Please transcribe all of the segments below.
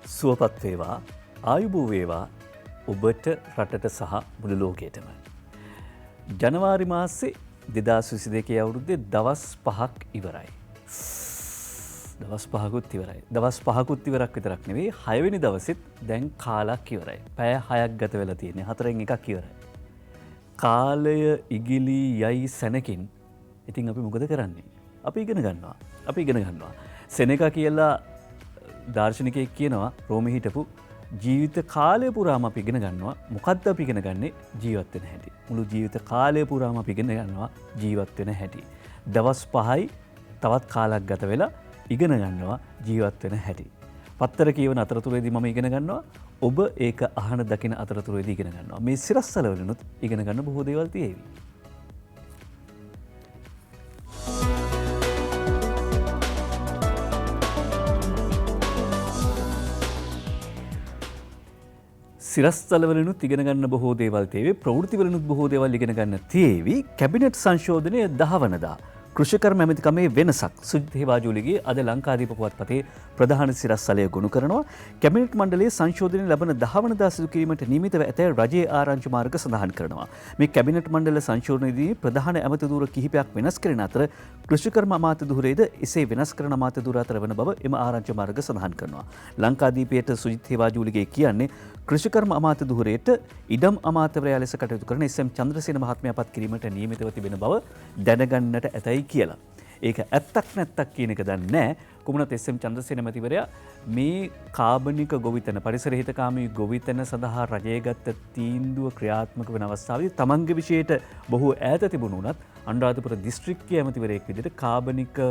සුවපත් වේවා ආයුබෝ වේවා ඔබට රටට සහ මුළු ලෝකයටම. ජනවාරි මාසේ 2022 අවුරුද්දේ දවස් 5ක් ඉවරයි. දවස් 5කුත් ඉවරයි. දවස් 5කුත් ඉවරක් විතරක් නෙවෙයි 6 වෙනි දවසෙත් දැන් කාලක් ඉවරයි. පැය 6ක් ගත වෙලා තියෙන්නේ. 4න් එකක් ඉවරයි. කාලය ඉගිලී යයි සැනකින් ඉතින් අපි මොකද කරන්නේ? අපි ඉගෙන ගන්නවා. සෙනෙකා කියලා දාර්ශනිකයෙක් කියනවා රෝමේ හිටපු ජීවිත කාලය පුරාම අපි ඉගෙන ගන්නවා. මොකද්ද අපි ඉගෙන ගන්නේ? ජීවත් වෙන හැටි. මුළු ජීවිත කාලය පුරාම අපි ඉගෙන ගන්නවා ජීවත් වෙන හැටි. දවස් 5යි තවත් කාලයක් ගත වෙලා ඉගෙන ගන්නවා ජීවත් වෙන හැටි. පත්තර කියවන අතරතුරේදී මම ඉගෙන ගන්නවා. ඔබ ඒක අහන දකින අතරතුරේදී ඉගෙන ගන්නවා. මේ සිරස්වලවලුත් ඉගෙන ගන්න බොහෝ දේවල් තියෙවි. සිරස්තලවලනුත් ඉගෙන ගන්න බොහෝ දේවල් තියෙවි. ප්‍රවෘත්තිවලනුත් බොහෝ දේවල් ඉගෙන ගන්න තියෙවි. කැබිනට් සංශෝධනය 10 වනදා කෘෂිකර්ම ඇමතිකමේ වෙනසක් සුජිත් හේවාජුලිගේ අද ලංකාදීප පුවත්පතේ ප්‍රධාන සිරස්තලය ගොනු කරනවා. කැබිනට් මණ්ඩලයේ සංශෝධනය ලබන 10 වනදා සිදු කිරීමට නියමිතව ඇතැයි රජයේ ආරංචි මාර්ග සඳහන් කරනවා. මේ කැබිනට් මණ්ඩල සංශෝධනයේදී ප්‍රධාන ඇමති ධූර කිහිපයක් වෙනස් කරන අතර කෘෂිකර්ම අමාත්‍ය ධූරයේද එසේ වෙනස් කරන අමාත්‍ය ධූර අතර වන බව එම ආරංචි මාර්ග සඳහන් කරනවා. ලංකාදීපයට සුජිත් හේවාජුලිගේ කියන්නේ කෘෂිකර්ම අමාත්‍ය ධූරයට ඉඩම් අමාත්‍යවරයා ලෙස කටයුතු කරන එස්.එම්. චන්ද්‍රසේන මහත්මයා පත් කිරීමට නියමිතව තිබෙන බව දැනගන්නට ඇතැයි කියලා. ඒක ඇත්තක් නැත්තක් කියන එක දන්නේ නැහැ. කොමුණත් එස්.එම්. චන්ද්‍රසේන මැතිවරයා මේ කාබනික ගොවිතැන පරිසර හිතකාමී ගොවිතැන සඳහා රජය ගත්ත තීන්දුව ක්‍රියාත්මක වෙන අවස්ථාවේ තමන්ගේ විෂයයට බොහෝ ඈත තිබුණු උනත් අනුරාධපුර දිස්ත්‍රික්කයේ ඇමතිවරයෙක් විදිහට කාබනික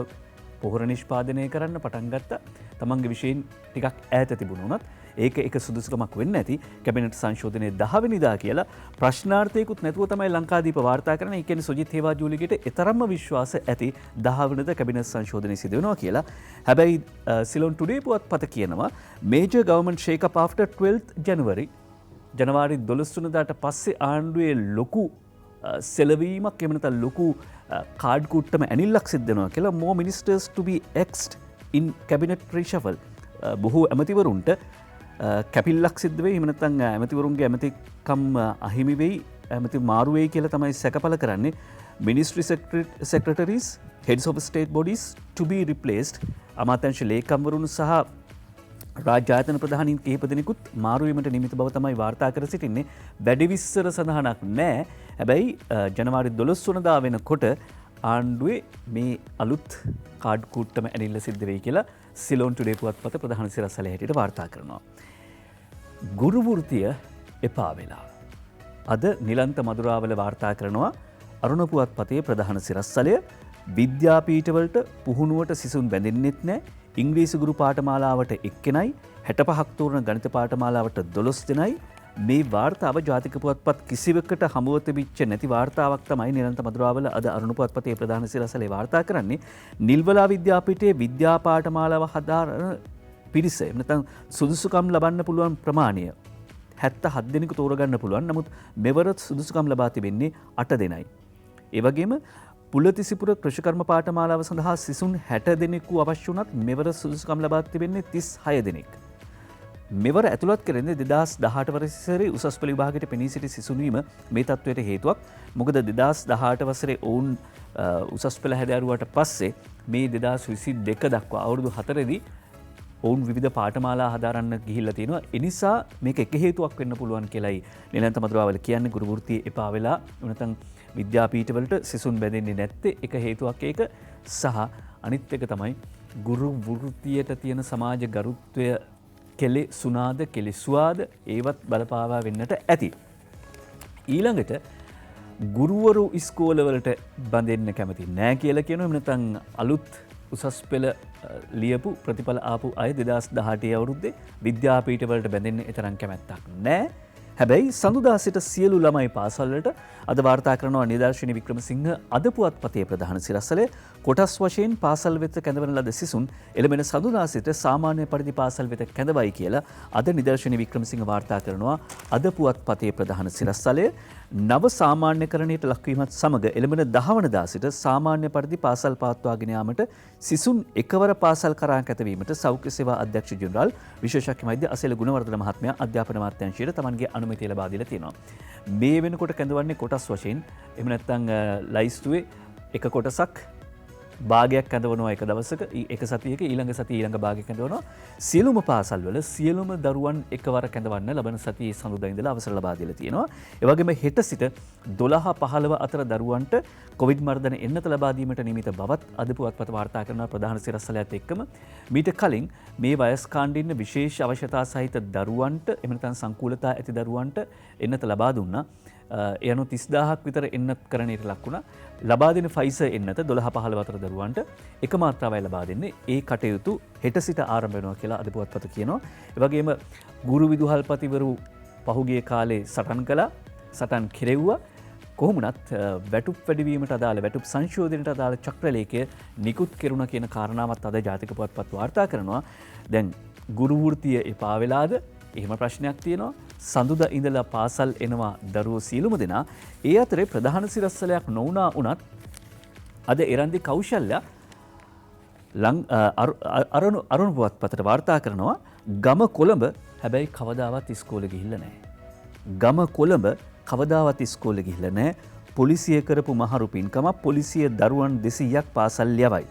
පොහොර නිෂ්පාදනය කරන්න පටන් ගත්තා. තමන්ගේ විෂයෙන් ටිකක් ඈත තිබුණු උනත් ඒක එක සුදුසුකමක් වෙන්න ඇති. කැබිනට් සංශෝධනයේ 10 වෙනිදා කියලා ප්‍රශ්නාර්ථයකුත් නැතුව තමයි ලංකාදීප වාර්තා කරන්නේ. ඒ කියන්නේ සුජිත් හේවාජුලිගේට ඊතරම්ම විශ්වාස ඇති 10 වෙනිදා කැබිනට් සංශෝධනය සිදු වෙනවා කියලා. හැබැයි සිලොන් ටුඩේ පුවත්පත කියනවා major government shake up after 12th January ජනවාරි 12 වෙනිදාට පස්සේ ආණ්ඩුවේ ලොකු සෙලවීමක් එහෙම නැත්නම් ලොකු කාඩ් කුට්ටම ඇනිල්ලක් සිද්ධ වෙනවා කියලා more ministers to be axed in cabinet reshuffle. බොහෝ ඇමතිවරුන්ට කැපිල්ලක් සිද්ධ වෙයි. එහෙම නැත්නම් ඇමතිවරුන්ගේ ඇමතිකම් අහිමි වෙයි, ඇමති මාරු වෙයි කියලා තමයි සැකපල කරන්නේ. Ministry secretaries, heads of state bodies to be replaced. අමාත්‍යාංශ ලේකම්වරුන් සහ රාජ්‍ය ආයතන ප්‍රධානීන් කිහිප දෙනෙකුත් මාරු වීමට නියමිත බව තමයි වාර්තා කර සිටින්නේ. වැඩි විස්තර සඳහනක් නැහැ. හැබැයි ජනවාරි 12 වෙනිදා වෙනකොට ආණ්ඩුවේ මේ අලුත් කාඩ් කුට්ටම ඇනිල්ල සිද්ධ වෙයි කියලා සිලෝන් ටුඩේ පුවත්පත ප්‍රධාන සිරස්තලය හැටියට වාර්තා කරනවා. ගුරු වෘත්තිය එපා වෙලා. අද නිලන්ත මදුරාවල වාර්තා කරනවා අරුණ පුවත්පතේ ප්‍රධාන සිරස්තලය විද්‍යාපීඨවලට පුහුණුවට සිසුන් බැඳෙන්නෙත් නැහැ. ඉංග්‍රීසි ගුරු පාඨමාලාවට එක්කෙනයි 65ක් තෝරන ගණිත පාඨමාලාවට 12 දෙනයි. මේ වාර්තාව ජාතික පුවත්පත් කිසිවකට හමුව තිබිච්ච නැති වාර්තාවක් තමයි නිරන්ත මදුරාවල අද අරුණ පුවත්පතේ ප්‍රධාන සිරස්තලේ වාර්තා කරන්නේ. නිල්වලා විද්‍යාපීඨයේ විද්‍යා පාඨමාලාව හදාරන පිරිස නැත්නම් සුදුසුකම් ලබන්න පුළුවන් ප්‍රමාණය 77 දෙනෙකු තෝරගන්න පුළුවන්. නමුත් මෙවර සුදුසුකම් ලබා තිබෙන්නේ 8 දෙනයි. ඒ වගේම පුලතිසිපුර කෘෂිකර්ම පාඨමාලාව සඳහා සිසුන් 60 දෙනෙකු අවශ්‍ය වුණත් මෙවර සුදුසුකම් ලබා තිබෙන්නේ 36 දෙනෙක්. මෙවර ඇතුළත් කරන්නේ 2018 වසරේ උසස් පෙළ විභාගයට පෙනී සිටි සිසුන් වීම මේ තත්වයට හේතුවක්. මොකද 2018 වසරේ ඔවුන් උසස් පෙළ හැදෑරුවාට පස්සේ මේ 2022 දක්වා අවුරුදු 4දී ඔවුන් විවිධ පාඨමාලා හදාරන්න ගිහිල්ලා තියෙනවා. ඒ නිසා මේක එක හේතුවක් වෙන්න පුළුවන් කියලායි නිලන්ත මදුරාවල කියන්නේ. ගුරු වෘත්තිය එපා වෙලා නැත්නම් විද්‍යාපීඨවලට සිසුන් බැඳෙන්නේ නැත්තේ එක හේතුවක් ඒක. සහ අනිත් එක තමයි ගුරු වෘත්තියට තියෙන සමාජ ගරුත්වය කෙලෙසුනාද කෙලෙසුවාද ඒවත් බලපාවා වෙන්නට ඇති. ඊළඟට ගුරුවරු ඉස්කෝලවලට බඳෙන්න කැමති නෑ කියලා කියනවා. නැත්නම් අලුත් උසස් පෙළ ලියපු ප්‍රතිඵල ආපු අය 2018 අවුරුද්දේ විද්‍යාපීඨවලට බැඳෙන්න තරම් කැමැත්තක් නෑ. හැබැයි සඳුදා සිට සියලු ළමයි පාසල්වලට අද වාර්තා කරනවා නිදර්ශනී වික්‍රමසිංහ අද පුවත්පතේ ප්‍රධාන සිරස්තලය කොටස් වශයෙන් පාසල් වෙත කැඳවන ලද සිසුන් එළඹෙන සඳුදා සිට සාමාන්‍ය පරිදි පාසල් වෙත කැඳවයි කියලා අද නිදර්ශනී වික්‍රමසිංහ වාර්තා කරනවා අද පුවත්පතේ ප්‍රධාන සිරස්තලය. නව සාමාන්‍යකරණයට ලක්වීමත් සමග එළඹෙන 10 වනදා සිට සාමාන්‍ය පරිදි පාසල් පවත්වාගෙන යාමට සිසුන් එකවර පාසල් කරා කැතවීමට සෞඛ්‍ය සේවා අධ්‍යක්ෂ ජෙනරාල් විශේෂඥ වෛද්‍ය අසේල ගුණවර්ධන මහත්මයා අධ්‍යාපන අමාත්‍යාංශයට තමන්ගේ අනුමැතිය ලබා දීලා තියෙනවා. මේ වෙනකොට කැඳවන්නේ කොටස් වශයෙන් එහෙම නැත්නම් ලයිස්තුවේ එක කොටසක් භාගයක් ඇඳවනවා එක දවසක එක සතියක ඊළඟ සතිය ඊළඟ භාගයක් ඇඳවනවා. සියලුම පාසල්වල සියලුම දරුවන් එකවර කැඳවන්න ලබන සතියේ සඳුදා ඉඳලා අවසර ලබා දීලා තියෙනවා. ඒ වගේම හෙට සිට 12-15 අතර දරුවන්ට කොවිඩ් මර්ධන එන්නත ලබා දීමට නියමිත බවත් අද පුවත්පත වාර්තා කරන ප්‍රධාන සිරස්තලයත් එක්කම මීට කලින් මේ වයස් කාණ්ඩින්න විශේෂ අවශ්‍යතා සහිත දරුවන්ට එහෙම නැත්නම් සංකූලතා ඇති දරුවන්ට එන්නත ලබා දුන්නා. ඒ අනුව 30000ක් විතර එන්නත් කරණයට ලක් වුණා. ලබා දෙන ෆයිසර් එන්නත 12-15 අතර දරුවන්ට එක මාත්‍රාවයි ලබා දෙන්නේ. ඒ කටයුතු හෙට සිට ආරම්භ වෙනවා කියලා අද පුවත්පත කියනවා. ඒ වගේම ගුරු විදුහල්පතිවරු පහුගිය කාලේ සටන් කළා, සටන් කෙරෙව්වා. කොහොමුණත් වැටුප් වැඩිවීමට අදාළ වැටුප් සංශෝධනයට අදාළ චක්‍රලේඛය නිකුත් කෙරුණා කියන කාරණාවත් අද ජාතික පුවත්පත් වාර්තා කරනවා. දැන් ගුරු වෘත්තිය එපා වෙලාද? එහෙම ප්‍රශ්නයක් තියෙනවා. සඳුදා ඉඳලා පාසල් එනවා දරුවෝ සියලුම දෙනා. ඒ අතරේ ප්‍රධාන සිරස්තලයක් නොවුණා වුණත් අද එරන්දි කෞශල්‍ය අරුණ පුවත්පතට වාර්තා කරනවා ගම කොළඹ හැබැයි කවදාවත් ඉස්කෝලේ ගිහිල්ලා නැහැ. ගම කොළඹ කවදාවත් ඉස්කෝලේ ගිහිල්ලා නැහැ. පොලිසිය කරපු මහරු පින්කම පොලිසිය දරුවන් 200ක් පාසල් යවයි.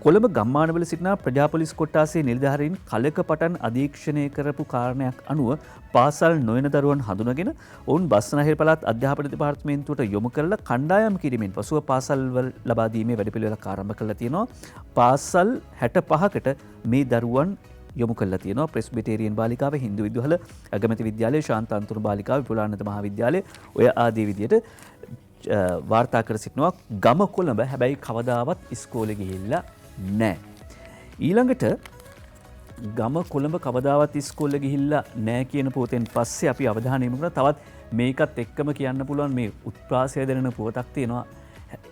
කොළඹ ගම්මානවල සිටින ප්‍රජාපොලිස් කොට්ටාසේ නිලධාරීන් කලක පටන් අධීක්ෂණය කරපු කාරණයක් අනුව පාසල් නොයන දරුවන් හඳුනගෙන ඔවුන් බස්නාහිර පළාත් අධ්‍යාපන දෙපාර්තමේන්තුවට යොමු කරලා කණ්ඩායම් කිරීමෙන් පසුව පාසල්වල ලබා දීමේ වැඩපිළිවෙලක් ආරම්භ කරලා තියෙනවා. පාසල් 65කට මේ දරුවන් යොමු කරලා තියෙනවා. ප්‍රෙස්බිටේරියන් බාලිකාව, හින්දු විදුහල, අගමැති විද්‍යාලය, ශාන්ත අන්තනු බාලිකාව, විපුලානන්ද මහාවිද්‍යාලය ඔය ආදී විදියට වාර්තා කර සිටිනවා. ගම කොළඹ හැබැයි කවදාවත් ඉස්කෝලේ ගිහිල්ලා නෑ. ඊළඟට ගම කොළඹ කවදාවත් ඉස්කෝලේ ගිහිල්ලා නෑ කියන පුවතෙන් පස්සේ අපි අවධානය යොමු කරා තවත් මේකත් එක්කම කියන්න පුළුවන් මේ උත්ප්‍රාසය දෙන පුවතක් තියෙනවා.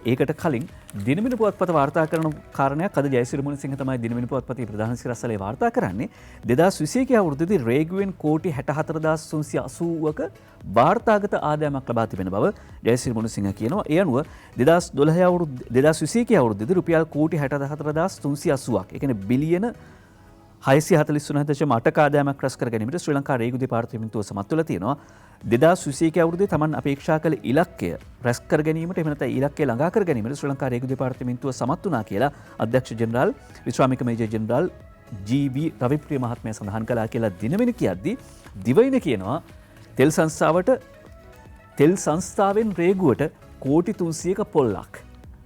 ඒකට කලින් දිනමින පුවත්පත වාර්තා කරන කාරණයක් අද ජයසිරි මුණසිංහ තමයි දිනමින පුවත්පතේ ප්‍රධාන සිරස්තලේ වාර්තා කරන්නේ. 2021 අවුරුද්දේදී රේගුවෙන් කෝටි 64380ක වාර්තාගත ආදායමක් ලබා තිබෙන බව ජයසිරි මුණසිංහ කියනවා. ඒ අනුව 2021 අවුරුද්දේදී රුපියල් කෝටි 64380ක්, ඒ කියන්නේ බිලියන 643.8ක ආදායමක් රැස් කර ගැනීමට ශ්‍රී ලංකා රේගු දෙපාර්තමේන්තුව සමත් වෙලා තියෙනවා. 2021 අවුරුද්දේ තමන් අපේක්ෂා කළ ඉලක්කය රැස් කර ගැනීමට එහෙම නැත්නම් ඉලක්කය ළඟා කර ගැනීමට ශ්‍රී ලංකා රේගු දෙපාර්තමේන්තුව සමත් වුණා කියලා අධ්‍යක්ෂ ජෙනරාල් විශ්‍රාමික මේජර් ජෙනරාල් ජී.බී. රවිප්‍රිය මහත්මයා සඳහන් කළා කියලා දිනවෙන කියද්දී දිවයින කියනවා තෙල් සංස්ථාවෙන් රේගුවට කෝටි 300ක පොල්ලක්.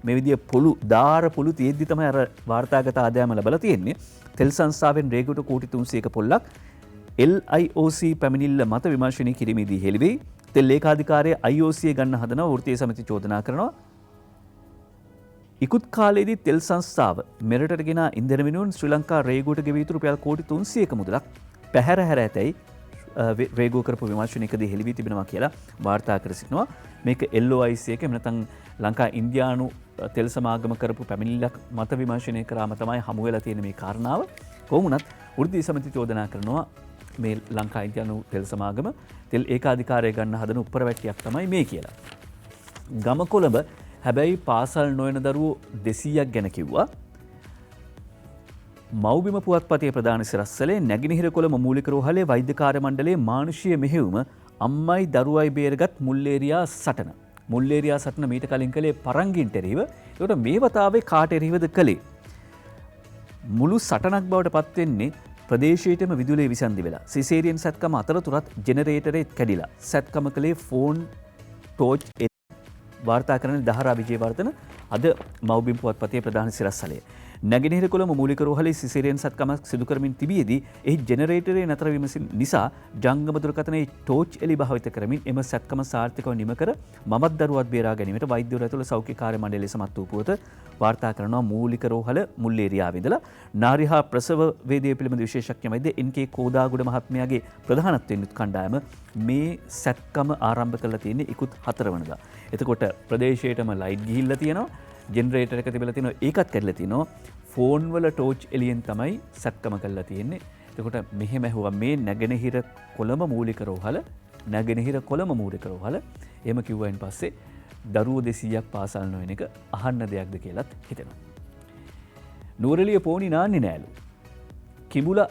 මේ විදිය පොළු දාර පොළු තියෙද්දි තමයි අර වාර්තාගත ආදායම ලැබලා තියෙන්නේ. තෙල් සංස්ථාවෙන් රේගුවට කෝටි 300ක පොල්ලක් LIOC පැමිණිල්ල මත විමර්ශනය කිරීමේදී හෙළිවෙයි. තෙල් ලේකාධිකාරය IOC ගන්න හදනවා. වෘත්තීය සමිති චෝදනා කරනවා. ඉකුත් කාලයේදී තෙල් සංස්ථාව මෙරටට ගෙන ඉන්ධන වෙනුවෙන් ශ්‍රී ලංකා රේගුවට ගෙවිය යුතු රුපියල් කෝටි 300ක මුදලක් පැහැර හැර ඇතැයි රේගුව කරපු විමර්ශනයකදී හෙළිවී තිබෙනවා කියලා වාර්තා කර සිටිනවා. මේක LOIC එක එහෙම නැත්නම් ලංකා ඉන්දියානු තෙල් සමාගම කරපු පැමිණිල්ලක් මත විමර්ශනය කරාම තමයි හමු වෙලා තියෙන මේ කාරණාව. කොහොමුණත් වෘත්තීය සමිති චෝදනා කරනවා මේ ලංකා ඉන්දියානු තෙල් සමාගම තෙල් ඒකාධිකාරය ගන්න හදන උප්පරවැට්ටියක් තමයි මේ කියලා. ගම කොළඹ හැබැයි පාසල් නොයන දරුවෝ 200ක් ගැන කිව්වා. මව්බිම පුවත්පතේ ප්‍රධාන සිරස්තලේ නැගෙනහිර කොළඹ මූලික රෝහලේ වෛද්‍ය කාර්ය මණ්ඩලයේ මානුෂීය මෙහෙයුම අම්මයි දරුවයි බේරගත් මුල්ලේරියා සටන. මුල්ලේරියා සටන මීට කලින් කළේ පරංගින්ට එරෙහිව. ඒකට මේ වතාවේ කාට එරෙහිවද කළේ? මුළු සටනක් බවට පත් වෙන්නේ ප්‍රදේශයේටම විදුලිය විසන්දි වෙලා. සිසේරියන් සැත්කම අතරතුරත් ජෙනරේටරේ කැඩිලා. සැත්කම කළේ ෆෝන් ටෝච් වාර්තා කරන දහරා විජේවර්ධන අද මව්බිම් පුවත්පතේ ප්‍රධාන සිරස්තලය. නැගෙනහිර කොළඹ මූලික රෝහලේ සිසේරියන් සත්කමක් සිදු කරමින් තිබියදී එහි ජෙනරේටරේ නතර වීම නිසා ජංගම දුරකථනයේ ටෝච් එලි භාවිත කරමින් එම සත්කම සාර්ථකව නිම කර මමත් දරුවත් බේරා ගැනීමට වෛද්‍යවරු ඇතුළු සෞඛ්‍ය කාර්ය මණ්ඩලය සමත් වූ පුවත වාර්තා කරනවා. මූලික රෝහල මුල්ලේරියාවේ ඉඳලා නාරි හා ප්‍රසව වේදය පිළිබඳ විශේෂඥ වෛද්‍ය එන්.කේ. කෝදාගොඩ මහත්මයාගේ ප්‍රධානත්වයෙන් යුත් කණ්ඩායම මේ සත්කම ආරම්භ කරලා තියෙන්නේ ඉකුත් 4 වෙනිදා. එතකොට ප්‍රදේශයේටම ලයිට් ගිහිල්ලා තියෙනවා. ජෙනරේටර් එක තිබිලා තියෙනවා. ඒකත් කැඩලා තිනවා. ෆෝන් වල ටෝච් එළියෙන් තමයි සත්කම කරලා තියෙන්නේ. එතකොට මෙහෙම ඇහුවා මේ නැගෙනහිර කොළඹ මූලික රෝහල නැගෙනහිර කොළඹ මූලික රෝහල. එහෙම කිව්වයින් පස්සේ දරුවෝ 200ක් පාසල් නොවන එක අහන්න දෙයක්ද කියලාත් හිතෙනවා. නූරෙලිය පෝනි නාන්නේ නෑලු. කිඹුලා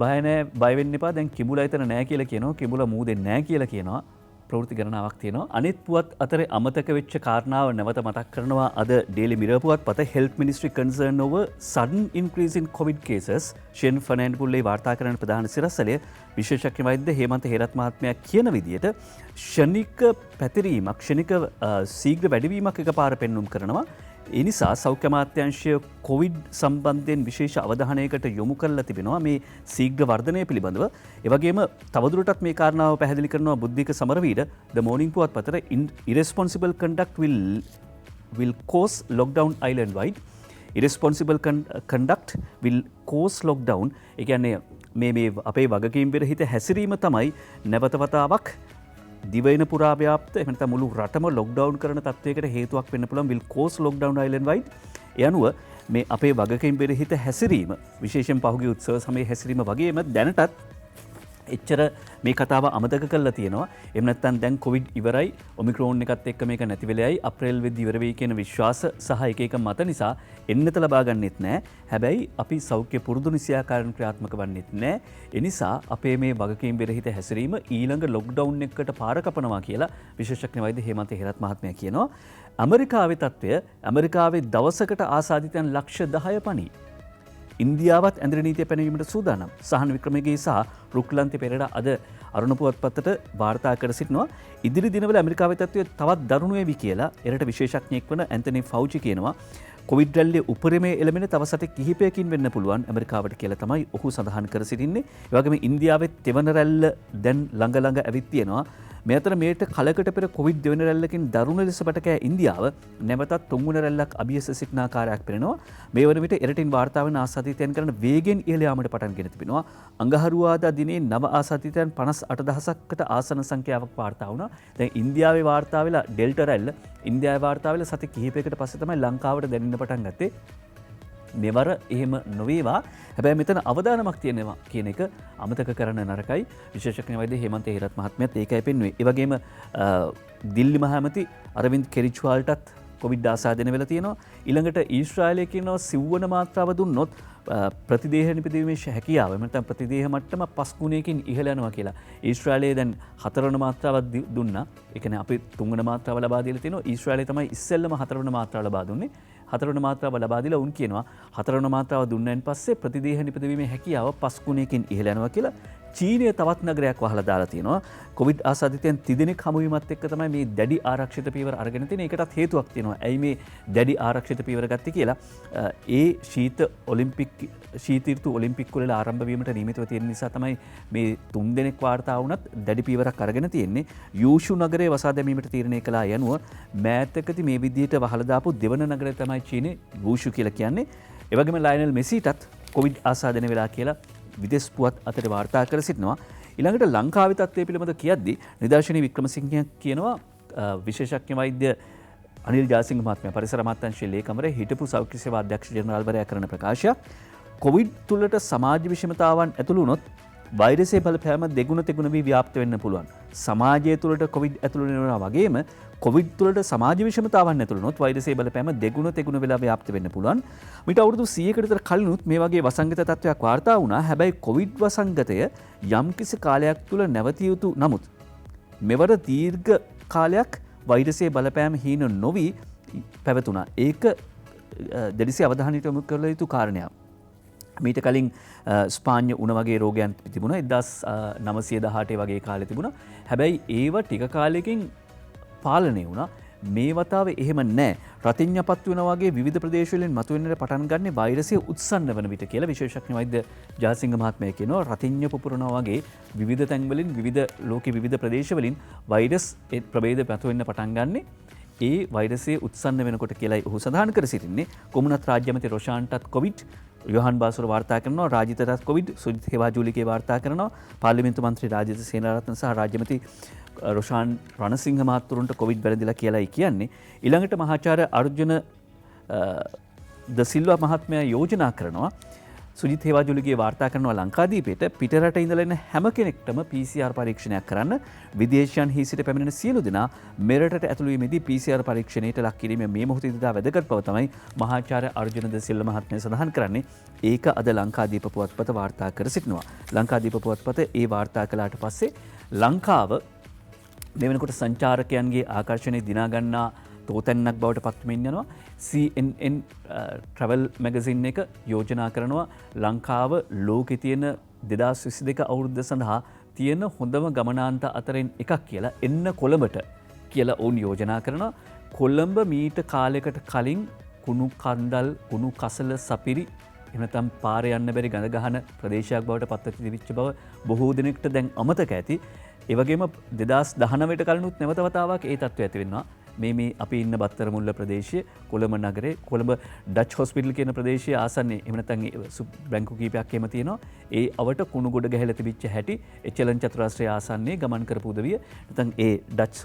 බය නෑ බය වෙන්න එපා. දැන් කිඹුලා එතන නෑ කියලා කියනවා. කිඹුලා මූදෙන් නෑ කියලා කියනවා. ප්‍රවෘත්ති ගණනාවක් තියෙනවා. අනිත් පුවත් අතරේ අමතක වෙච්ච කාරණාව නැවත මතක් කරනවා අද Daily Mirror පුවත් පත Health Ministry concerned over sudden increase in COVID cases. ෂෙන් ෆර්නෑන්ඩ් පුල්ලේ වාර්තා කරන ප්‍රධාන සිරස්තලය විශේෂඥ වෛද්‍ය හේමන්ත හේරත් මහත්මයා කියන විදිහට ක්ෂණික පැතිරීමක් ක්ෂණික ශීඝ්‍ර වැඩිවීමක් එකපාර පෙන්눔 කරනවා. ඒ නිසා සෞඛ්‍ය අමාත්‍යාංශය කොවිඩ් සම්බන්ධයෙන් විශේෂ අවධානයකට යොමු කරලා තිබෙනවා මේ ශීඝ්‍ර වර්ධනය පිළිබඳව. ඒ වගේම තවදුරටත් මේ කාරණාව පැහැදිලි කරනවා බුද්ධික සමරවීර ද morning පුවත්පතට irresponsible conduct will cause lockdown island wide. irresponsible conduct will cause lockdown. ඒ කියන්නේ මේ අපේ වගකීම් විරහිත හැසිරීම තමයි නැවත වතාවක් දිවයින පුරා ව්‍යාප්ත එහෙම නැත්නම් මුළු රටම ලොක්ඩවුන් කරන තත්වයකට හේතුවක් වෙන්න පුළුවන් will cause lockdown island wide. ඒ අනුව මේ අපේ වගකීම් විරහිත හැසිරීම විශේෂයෙන් පහුගිය උත්සව සමයේ හැසිරීම වගේම දැනටත් එච්චර මේ කතාව අමතක කරලා තියෙනවා. එහෙම නැත්නම් දැන් කොවිඩ් ඉවරයි ඔමික්‍රෝන් එකත් එක්ක මේක නැති වෙලයි අප්‍රේල් වෙද්දි ඉවර වෙයි කියන විශ්වාස සහ එක මත නිසා එන්නත ලබා ගන්නෙත් නැහැ. හැබැයි අපි සෞඛ්‍ය පුරුදු නිසියාකාරයෙන් ක්‍රියාත්මක වන්නෙත් නැහැ. ඒ නිසා අපේ මේ වගකීම් විරහිත හැසිරීම ඊළඟ ලොක්ඩවුන් එකකට පාර කපනවා කියලා විශේෂඥ වෛද්‍ය හේමන්ත හේරත් මහත්මයා කියනවා. ඇමරිකාවේ තත්ත්වය ඇමරිකාවේ දවසකට ආසාදිතයන් ලක්ෂ 10 පණි. ඉන්දියාවත් ඇඳරි නීතිය පැනවීමට සූදානම්. සහන් වික්‍රමගේ සහ රුක්ලන්ති පෙරේරා අද අරුණ පුවත්පතට වාර්තා කර සිටිනවා. ඉදිරි දිනවල ඇමරිකාවේ තත්ත්වය තවත් දරුණු වෙවි කියලා එරට විශේෂඥයෙක් වන ඇන්තනි ෆෞචි කියනවා. කොවිඩ් රැල්ලේ උපරිමේ එළමෙන තව සතෙක් කිහිපයකින් වෙන්න පුළුවන් ඇමරිකාවට කියලා තමයි ඔහු සඳහන් කර සිටින්නේ. ඒ වගේම ඉන්දියාවේ තෙවන රැල්ල දැන් ළඟ ඇවිත් තියෙනවා. මේ අතර මේට කලකට පෙර කොවිඩ් දෙවන රැල්ලකින් දරුණු ලෙස බටකෑ ඉන්දියාව නැවතත් තුන්වන රැල්ලක් අභියස සිටින ආකාරයක් පෙනෙනවා. මේ වන විට එරටින් වාර්තා වන ආසාදිතයන් කරන වේගෙන් ඉහළ යාමට පටන් ගෙන තිබෙනවා. අඟහරුවාදා දිනේ නව ආසාදිතයන් 58000කට ආසන සංඛ්‍යාවක් වාර්තා වුණා. දැන් ඉන්දියාවේ වාර්තා වෙලා ඩෙල්ටා රැල්ල ඉන්දියාවේ වාර්තා වෙලා සති කිහිපයකට පස්සේ තමයි ලංකාවට දැනෙන්න පටන් ගත්තේ. මෙවර එහෙම නොවේවා. හැබැයි මෙතන අවදානමක් තියෙනවා කියන එක අමතක කරන්න නරකයි. විශේෂඥ වෛද්‍ය හේමන්ත හේරත් මහත්මයාත් ඒකයි පෙන්වුවේ. ඒ වගේම දිල්ලි මහමැති අරවින්ද් කෙරිච්වාල්ටත් කොවිඩ් ආසාදනය වෙලා තියෙනවා. ඊළඟට ඊශ්‍රායලයේ කියනවා සිව්වන මාත්‍රාව දුන්නොත් ප්‍රතිදේහ නිපදවීමේ හැකියාව නැත්නම් ප්‍රතිදේහ මට්ටම 5 ගුණයකින් ඉහළ යනවා කියලා. ඊශ්‍රායලයේ දැන් 4 වන මාත්‍රාවක් දුන්නා. ඒ කියන්නේ අපි 3 වන මාත්‍රාව ලබා දීලා තිනවා. ඊශ්‍රායලයේ තමයි ඉස්සෙල්ලම 4 වන මාත්‍රාව ලබා දුන්නේ. 4 වන මාත්‍රාව ලබා දීලා උන් කියනවා 4 වන මාත්‍රාව දුන්නයින් පස්සේ ප්‍රතිදේහ නිපදවීමේ හැකියාව 5 ගුණයකින් ඉහළ යනවා කියලා. චීනය තවත් නගරයක් වහලා දාලා තියෙනවා. කොවිඩ් ආසාදිතයන් 30 දෙනෙක් හමු වීමත් එක්ක තමයි මේ දැඩි ආරක්ෂිත පියවර අරගෙන තියෙන්නේ. ඒකටත් හේතුවක් තියෙනවා. ඇයි මේ දැඩි ආරක්ෂිත පියවර ගත්තේ කියලා. ඒ ශීත ඍතු ඔලිම්පික් වල ආරම්භ වීමට නියමිතව තියෙන නිසා තමයි මේ 3 දෙනෙක් වාර්තා වුණත් දැඩි පියවරක් අරගෙන තියෙන්නේ. යූෂු නගරයේ වසා දැමීමට තීරණය කළා යනුව මෑතකදී මේ විදිහට වහලා දාපු දෙවන නගරය තමයි චීනේ වූෂු කියලා කියන්නේ. ඒ වගේම ලයනල් මෙසිටත් කොවිඩ් ආසාදනය වෙලා කියලා විදේශ පුවත් අතර වාර්තා කර සිටිනවා. ඊළඟට ලංකාවේ තත්ත්වය පිළිබඳ කියද්දී නිදර්ශනී වික්‍රමසිංහ කියනවා විශේෂඥ වෛද්‍ය අනිල් ජාසිංහ මහත්මයා පරිසර අමාත්‍යාංශයේ ලේකම්වරයා හිටපු සෞඛ්‍ය සේවා අධ්‍යක්ෂ ජනරාල්වරයා කරන ප්‍රකාශයක් කොවිඩ් තුළට සමාජ විෂමතාවන් ඇතුළු වුණොත් වෛරසයේ බලපෑම දෙගුණ තෙගුණ වී ව්‍යාප්ත වෙන්න පුළුවන්. සමාජය තුළට කොවිඩ් ඇතුළු වෙනවා වගේම කොවිඩ් තුළට සමාජ විෂමතාවන් ඇතුළු වුණොත් වෛරසයේ බලපෑම දෙගුණ තෙගුණ වෙලා ව්‍යාප්ත වෙන්න පුළුවන්. මීට අවුරුදු 100කට විතර කලිනුත් මේ වගේ වසංගත තත්ත්වයක් වාර්තා වුණා. හැබැයි කොවිඩ් වසංගතය යම්කිසි කාලයක් තුළ නැවතිය යුතු නමුත් මෙවර දීර්ඝ කාලයක් වෛරසයේ බලපෑම හීන නොවි පැවතුණා. ඒක දැඩිසේ අවධානයට යොමු කළ යුතු කාරණයක්. මීට කලින් ස්පාඤ්ඤ උණ වගේ රෝගයන් තිබුණා 1918 වගේ කාලේ තිබුණා. හැබැයි ඒව ටික කාලෙකින් පාලනය වුණා. මේ වතාවේ එහෙම නැහැ. රතිඤ්ඤපත් වෙනා වගේ විවිධ ප්‍රදේශවලින් මතුවෙන්නට පටන් ගන්න වෛරසය උත්සන්න වන විට කියලා විශේෂඥ වෛද්‍ය ජාසිංහ මහත්මයා කියනවා. රතිඤ්ඤ පුපුරනවා වගේ විවිධ තැන්වලින් විවිධ ලෝකේ විවිධ ප්‍රදේශවලින් වෛරස් ප්‍රභේද මතුවෙන්න පටන් ගන්න ඒ වෛරසය උත්සන්න වෙනකොට කියලායි ඔහු සඳහන් කර සිටින්නේ. කොමුණත් රාජ්‍ය ඇමති රොෂාන්ටත් කොවිඩ් යොහන් බාසුර වාර්තා කරනවා. රාජිතටත් කොවිඩ් සුජිත් හේවාජූලිගේ වාර්තා කරනවා. පාර්ලිමේන්තු මන්ත්‍රී රාජිත සේනාරත්න සහ රාජ්‍ය ඇමති රොෂාන් රණසිංහ මහතුරුන්ට කොවිඩ් වැළඳිලා කියලායි කියන්නේ. ඊළඟට මහාචාර්ය අර්ජුන ද සිල්වා මහත්මයා යෝජනා කරනවා සුජිත් හේවාජුලිගේ වාර්තා කරනවා ලංකාදීපයට පිටරට ඉඳලා එන හැම කෙනෙක්ටම PCR පරීක්ෂණයක් කරන්න විදේශයන්හි සිට පැමිණෙන සියලු දෙනා මෙරටට ඇතුළු වීමේදී PCR පරීක්ෂණයට ලක් කිරීම මේ මොහොතේදී තා වැදගත් බව තමයි මහාචාර්ය අර්ජුන ද සිල්වා මහත්මයා සඳහන් කරන්නේ. ඒක අද ලංකාදීප පුවත්පත වාර්තා කර සිටිනවා. ලංකාදීප පුවත්පත ඒ වාර්තා කළාට පස්සේ ලංකාව මේ වෙනකොට සංචාරකයන්ගේ ආකර්ෂණය දිනා ගන්නා තෝතැන්නක් බවට පත්වමින් යනවා. CNN ට්‍රවල් මැගසින් එක යෝජනා කරනවා ලංකාව ලෝකෙ තියෙන 2022 අවුරුද්ද සඳහා තියෙන හොඳම ගමනාන්ත අතරින් එකක් කියලා එන්න කොළඹට කියලා ඔවුන් යෝජනා කරනවා. කොළඹ මීට කාලයකට කලින් කුණු කන්දල් කුණු කසල සපිරි එනතම් පාරේ යන්න බැරි ගඳ ගහන ප්‍රදේශයක් බවට පත් වෙච්ච බව බොහෝ දෙනෙක්ට දැන් අමතක ඇති. ඒ වගේම 2019ට කලිනුත් නැවත වතාවක් ඒ තත්ත්වය ඇති වෙනවා. මේ අපි ඉන්න බත්තර මුල්ල ප්‍රදේශයේ කොළඹ නගරේ කොළඹ ඩච් හොස්පිටල් කියන ප්‍රදේශයේ ආසන්නයේ එහෙම නැත්නම් බැංකු කීපයක් එහෙම තියෙනවා. ඒ අවට කුණු ගොඩ ගැහිලා තිබිච්ච හැටි එචලන් චතුරාස්‍රය ආසන්නයේ ගමන් කරපු උදවිය නැත්නම් ඒ ඩච්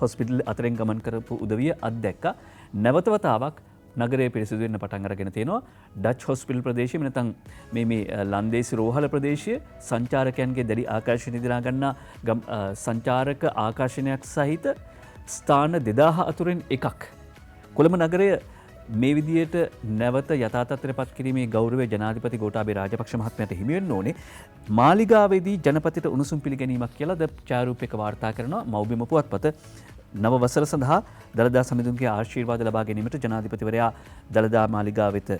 හොස්පිටල් අතරින් ගමන් කරපු උදවිය අත්දැක්කා. නැවත වතාවක් නගරයේ පිරිසිදු වෙන්න පටන් අරගෙන තියෙනවා. ඩච් හොස්පිටල් ප්‍රදේශයේ නැත්නම් මේ ලන්දේසි රෝහල ප්‍රදේශයේ සංචාරකයන්ගේ දැඩි ආකර්ෂණය දිනා ගන්නා සංචාරක ආකර්ෂණයක් සහිත ස්ථාන 2000 අතුරින් එකක්. කොළඹ නගරය මේ විදියට නැවත යථා තත්ත්වයට පත් කිරීමේ ගෞරවය ජනාධිපති ගෝඨාභය රාජපක්ෂ මහත්මයාට හිමි වෙන්න ඕනේ. මාලිගාවේදී ජනපතිට උණුසුම් පිළිගැනීමක් කියලා ද ඡායාරූප එක වාර්තා කරනවා මව්බිම පුවත්පත. නව වසර සඳහා දළදා සමිඳුන්ගේ ආශිර්වාද ලබා ගැනීමට ජනාධිපතිවරයා දළදා මාලිගාව වෙත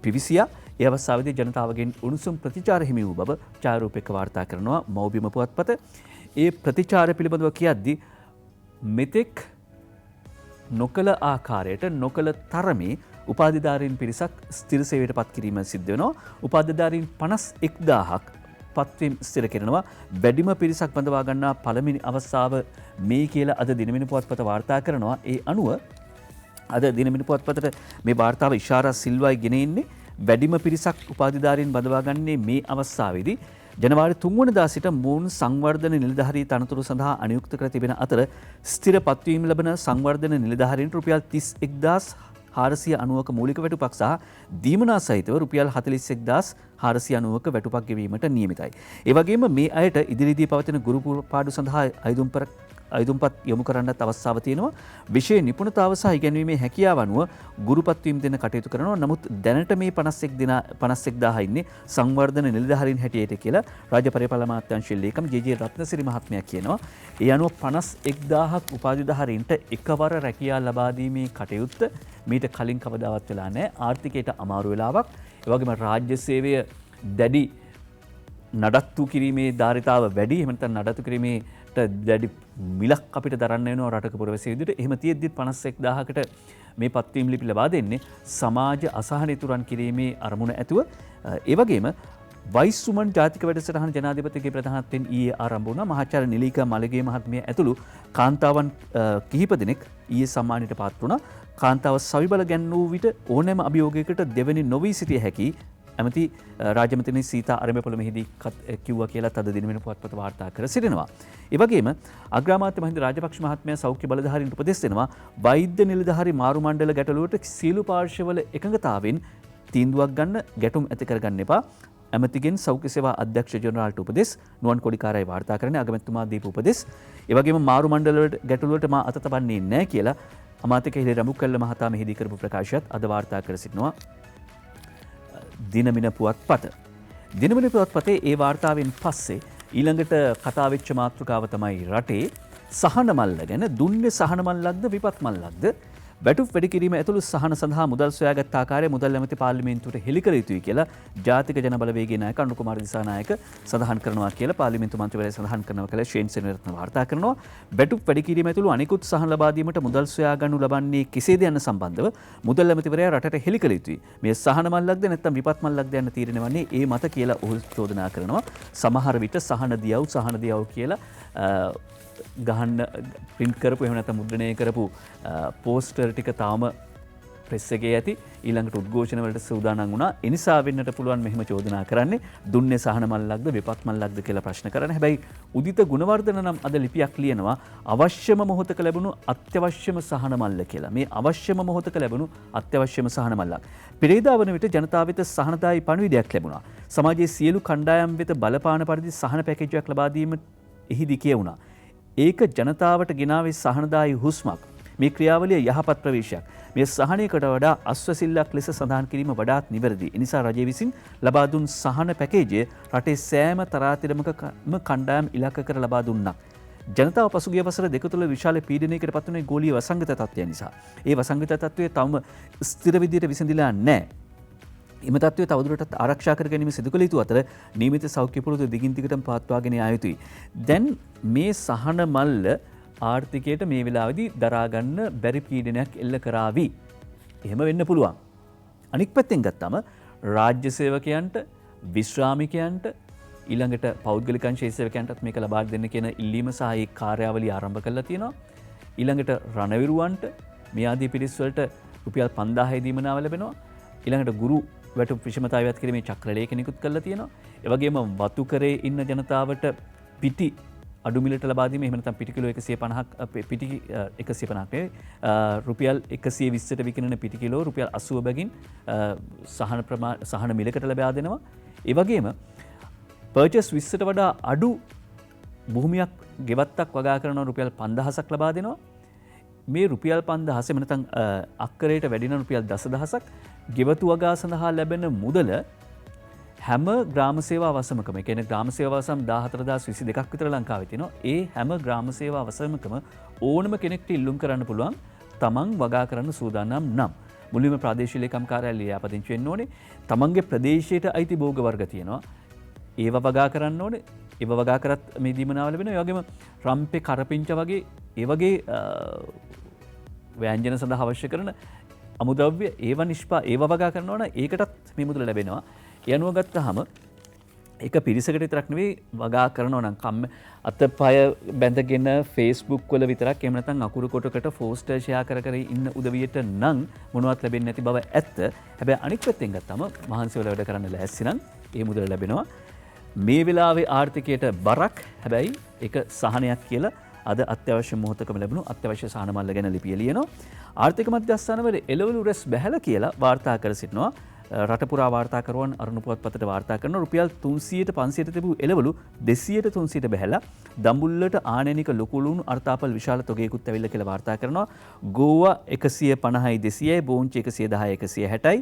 පිවිසියා. ඒ අවස්ථාවේදී ජනතාවගෙන් උණුසුම් ප්‍රතිචාර හිමි වූ බව ඡායාරූප එක වාර්තා කරනවා මව්බිම පුවත්පත. ඒ ප්‍රතිචාර පිළිබඳව කියද්දී මෙතෙක් නොකළ ආකාරයට නොකළ තරමේ උපාධිධාරීන් පිරිසක් ස්ථිර සේවයට පත් කිරීම සිද්ධ වෙනවා. උපාධිධාරීන් 51000ක් පත්වීම් ස්ථිර කරනවා. වැඩිම පිරිසක් බඳවා ගන්නා පළමුවෙනි අවස්ථාව මේ කියලා අද දිනමින පුවත්පත වාර්තා කරනවා. ඒ අනුව අද දිනමින පුවත්පතට මේ වාර්තාව ඉෂාරා සිල්වායි ගෙන ඉන්නේ වැඩිම පිරිසක් උපාධිධාරීන් බඳවා ගන්නේ මේ අවස්ථාවේදී ජනවාරි 3 වනදා සිට මොවුන් සංවර්ධන නිලධාරී තනතුරු සඳහා අනියුක්ත කර තිබෙන අතර ස්ථිර පත්වීම් ලැබෙන සංවර්ධන නිලධාරීන්ට රුපියල් 31490ක මූලික වැටුපක් සහ දීමනා සහිතව රුපියල් 41490ක වැටුපක් ගෙවීමට නියමිතයි. ඒ වගේම මේ අයට ඉදිරියේදී පවතින ගුරු පාඩු සඳහා අයදුම්පත් යොමු කරන්නත් අවස්ථාව තියෙනවා. විශේෂ නිපුණතාව සහ ඉගැන්වීමේ හැකියාව අනුව ගුරුපත්වීම් දෙන්න කටයුතු කරනවා. නමුත් දැනට මේ 51000 ඉන්නේ සංවර්ධන නිලධාරීන් හැටියට කියලා රාජ්‍ය පරිපාලන අමාත්‍යාංශයේ ලේකම් ජේ.ජේ. රත්නසිරි මහත්මයා කියනවා. ඒ අනුව 51000ක් උපාධිධාරීන්ට එකවර රැකියාව ලබා දීමේ කටයුත්ත මීට කලින් කවදාවත් වෙලා නැහැ. ආර්ථිකයට අමාරු වෙලාවක්. ඒ වගේම රාජ්‍ය සේවය දැඩි නඩත්තු කිරීමේ ධාරිතාව වැඩි. එහෙම නැත්නම් නඩත්තු කිරීමේ දැඩි මිලක් අපිට දරන්න වෙනවා රටක පුරවැසියෝ විදිහට. එහෙම තියෙද්දි 51000කට මේ පත්වීම් ලිපි ලබා දෙන්නේ සමාජ අසහනය තුරන් කිරීමේ අරමුණ ඇතුව. ඒ වගේම වයිසුමන් ජාතික වැඩසටහන ජනාධිපතිගේ ප්‍රධානත්වයෙන් ඊයේ ආරම්භ වුණා. මහාචාර්ය නිලීකා මලගේ මහත්මිය ඇතුළු කාන්තාවන් කිහිප දෙනෙක් ඊයේ සම්මානයට පාත් වුණා. කාන්තාව සවිබල ගැන්වූ විට ඕනෑම අභියෝගයකට දෙවෙනි නොවී සිටිය හැකි ඇමති රාජමන්ත්‍රී සීතා අරඹපොළ මෙහිදී කිව්වා කියලා අද දිනවෙන පුවත්පත වාර්තා කර සිටිනවා. ඒ වගේම අග්‍රාමාත්‍ය මහින්ද රාජපක්ෂ මහත්මයා සෞඛ්‍ය බලධාරීන්ට උපදෙස් දෙනවා වෛද්‍ය නිලධාරී මාරු මණ්ඩල ගැටලුවට සීළු පාර්ශවවල එකඟතාවෙන් තීන්දුවක් ගන්න ගැටුම් ඇති කරගන්න එපා. ඇමතිගෙන් සෞඛ්‍ය සේවා අධ්‍යක්ෂ ජනරාල්ට උපදෙස් නුවන් කොඩිකාරයි වාර්තා කරන්නේ අගමැතිතුමා දීපු උපදෙස්. ඒ වගේම මාරු මණ්ඩල ගැටලුවට මා අත තබන්නේ නැහැ කියලා අමාත්‍ය කෙහෙලි රඹුකැල්ල මහතා මෙහිදී කරපු ප්‍රකාශයත් අද වාර්තා කර සිටිනවා. දිනමින පුවත්පත. දිනමින පුවත්පතේ ඒ වාර්තාවෙන් පස්සේ ඊළඟට කතා වෙච්ච මාතෘකාව තමයි රටේ සහන මල්ල ගැන. දුන්නේ සහන මල්ලක්ද විපත් මල්ලක්ද? වැටුප් වැඩි කිරීම ඇතුළු සහන සඳහා මුදල් සොයාගත් ආකාරය මුදල් ඇමති පාර්ලිමේන්තුවට හෙළි කර යුතුයි කියලා ජාතික ජන බලවේගයේ නායක අනුර කුමාර දිසානායක සඳහන් කරනවා කියලා පාර්ලිමේන්තු මන්ත්‍රීවරයා සඳහන් කරනවා කියලා ෂේන් සෙනරත්න වාර්තා කරනවා. වැටුප් වැඩි කිරීම ඇතුළු අනිකුත් සහන ලබා දීමට මුදල් සොයා ගන්නු ලබන්නේ කෙසේද යන සම්බන්ධව මුදල් ඇමතිවරයා රටට හෙළි කළ යුතුයි. මේ සහන මල්ලක්ද නැත්නම් විපත් මල්ලක්ද යන තීරණය වන්නේ ඒ මත කියලා ඔහු චෝදනා කරනවා. සමහර විට සහන දියව් කියලා ගහන්න ප්‍රින්ට් කරපු එහෙම නැත්නම් මුද්‍රණය කරපු පෝස්ටර් ටික තාම ප්‍රෙස් එකේ ඇති ඊළඟට උද්ඝෝෂණ වලට සූදානම් වුණා. ඒ නිසා වෙන්නට පුළුවන් මෙහෙම චෝදනා කරන්නේ දුන්නේ සහන මල්ලක්ද විපත් මල්ලක්ද කියලා ප්‍රශ්න කරන. හැබැයි උදිත ගුණවර්ධන නම් අද ලිපියක් ලියනවා අවශ්‍යම මොහොතක ලැබුණු අත්‍යවශ්‍යම සහන මල්ල කියලා. මේ අවශ්‍යම මොහොතක ලැබුණු අත්‍යවශ්‍යම සහන මල්ලක්. පෙරේදා වන විට ජනතාව වෙත සහනදායී පණිවිඩයක් ලැබුණා. සමාජයේ සියලු කණ්ඩායම් වෙත බලපාන පරිදි සහන පැකේජයක් ලබා දීම එහිදී කියවුණා. ඒක ජනතාවට ගෙනාවේ සහනදායී හුස්මක්. මේ ක්‍රියාවලිය යහපත් ප්‍රවේශයක්. මේ සහනයකට වඩා අස්වැසිල්ලක් ලෙස සඳහන් කිරීම වඩාත් නිවැරදි. ඒ නිසා රජය විසින් ලබා දුන් සහන පැකේජය රටේ සෑම තරාතිරමකම කණ්ඩායම් ඉලක්ක කර ලබා දුන්නා. ජනතාව පසුගිය වසර දෙක තුළ විශාල පීඩනයකට පත් වුණේ ගෝලීය වසංගත තත්ත්වය නිසා. ඒ වසංගත තත්ත්වය තවම ස්ථිර විදියට විසඳිලා නැහැ. එම තත්ත්වය තවදුරටත් ආරක්ෂා කර ගැනීම සිදු කළ යුතු අතර නියමිත සෞඛ්‍ය පුරුදු දිගින් දිගටම පවත්වාගෙන යා යුතුයි. දැන් මේ සහන මල්ල ආර්ථිකයට මේ වෙලාවේදී දරා ගන්න බැරි පීඩනයක් එල්ල කරાવી. එහෙම වෙන්න පුළුවන්. අනික් පැත්තෙන් ගත්තම රාජ්‍ය සේවකයන්ට, විශ්‍රාමිකයන්ට, ඊළඟට පෞද්ගලික අංශයේ සේවකයන්ටත් මේක ලබා දෙන්න කියන ඉල්ලීම සහ ඒ කාර්යාවලිය ආරම්භ කරලා තියෙනවා. ඊළඟට රණවිරුවන්ට මේ ආදී පිරිස් වලට රුපියල් 5000 දීමනාව ලැබෙනවා. ඊළඟට ගුරු වැටුප් විෂමතාවයත් කිරීමේ චක්‍රලේඛ නිකුත් කරලා තියෙනවා. ඒ වගේම වතු කරේ ඉන්න ජනතාවට පිටි අඩු මිලට ලබා දීම, එහෙම නැත්නම් පිටි කිලෝ 150ක් පිටි 150ක් නෙවෙයි රුපියල් 120ට විකිණෙන පිටි කිලෝ රුපියල් 80 බැගින් සහන මිලකට ලබා දෙනවා. ඒ වගේම පර්චස් 20ට වඩා අඩු භූමියක් ගෙවත්තක් වගා කරනවා රුපියල් 5000ක් ලබා දෙනවා. මේ රුපියල් 5000 නැත්නම් අක්කරයට වැඩි නම් රුපියල් 10000ක් ගෙවතු වගා සඳහා ලැබෙන මුදල හැම ග්‍රාම සේවා වසමකම, ඒ කියන්නේ ග්‍රාම සේවා වසම් 14022ක් විතර ලංකාවේ තියෙනවා. ඒ හැම ග්‍රාම සේවා වසමකම ඕනම කෙනෙක්ට ඉල්ලුම් කරන්න පුළුවන් තමන් වගා කරන්න සූදානම් නම්. මුලින්ම ප්‍රාදේශීය ලේකම් කාර්යාලය ලියාපදිංචි වෙන්න ඕනේ. තමන්ගේ ප්‍රදේශයට අයිති භෝග වර්ග තියෙනවා. ඒව වගා කරන්න ඕනේ. ඒව වගා කරත් මේ දීමනාව ලැබෙනවා. ඒ වගේම රම්පේ කරපිංච වගේ ඒ වගේ ව්‍යංජන සඳහා අවශ්‍ය කරන අමුද්‍රව්‍ය ඒව වගා කරනවා නම් ඒකටත් මේ මුදල ලැබෙනවා. ඒ අනුව ගත්තාම එක පිරිසකට විතරක් නෙවෙයි වගා කරනවා නම් කම්ම අතපය බැඳගෙන Facebook වල විතරක් එහෙම නැත්නම් අකුරු කොටකට පෝස්ටර් ෂෙයා කර ඉන්න උදවියට නම් මොනවත් ලැබෙන්නේ නැති බව ඇත්ත. හැබැයි අනිත් පැත්තෙන් ගත්තාම මහන්සි වල වැඩ කරන්න ලෑස්ති නම් ඒ මුදල ලැබෙනවා. මේ වෙලාවේ ආර්ථිකයට බරක්, හැබැයි ඒක සහනයක් කියලා අද අත්‍යවශ්‍ය මොහොතකම ලැබුණු අත්‍යවශ්‍ය සහන මල්ල ගැන ලිපිය ලියනවා. ආර්ථික මධ්‍යස්ථානවල එළවලු රැස් බැහැලා කියලා වාර්තා කර සිටිනවා. රට පුරා වාර්තාකරුවන් අරුණ පුවත්පතට වාර්තා කරන රුපියල් 300ට 500ට තිබූ එළවලු 200ට 300ට බැහැලා දඹුල්ලට ආනයනික ලොකු ලුණු අර්ථාපල් විශාල තොගයකුත් ඇවිල්ලා කියලා වාර්තා කරනවා. ගෝවා 150යි 200යි, බෝංචි 110යි 160යි,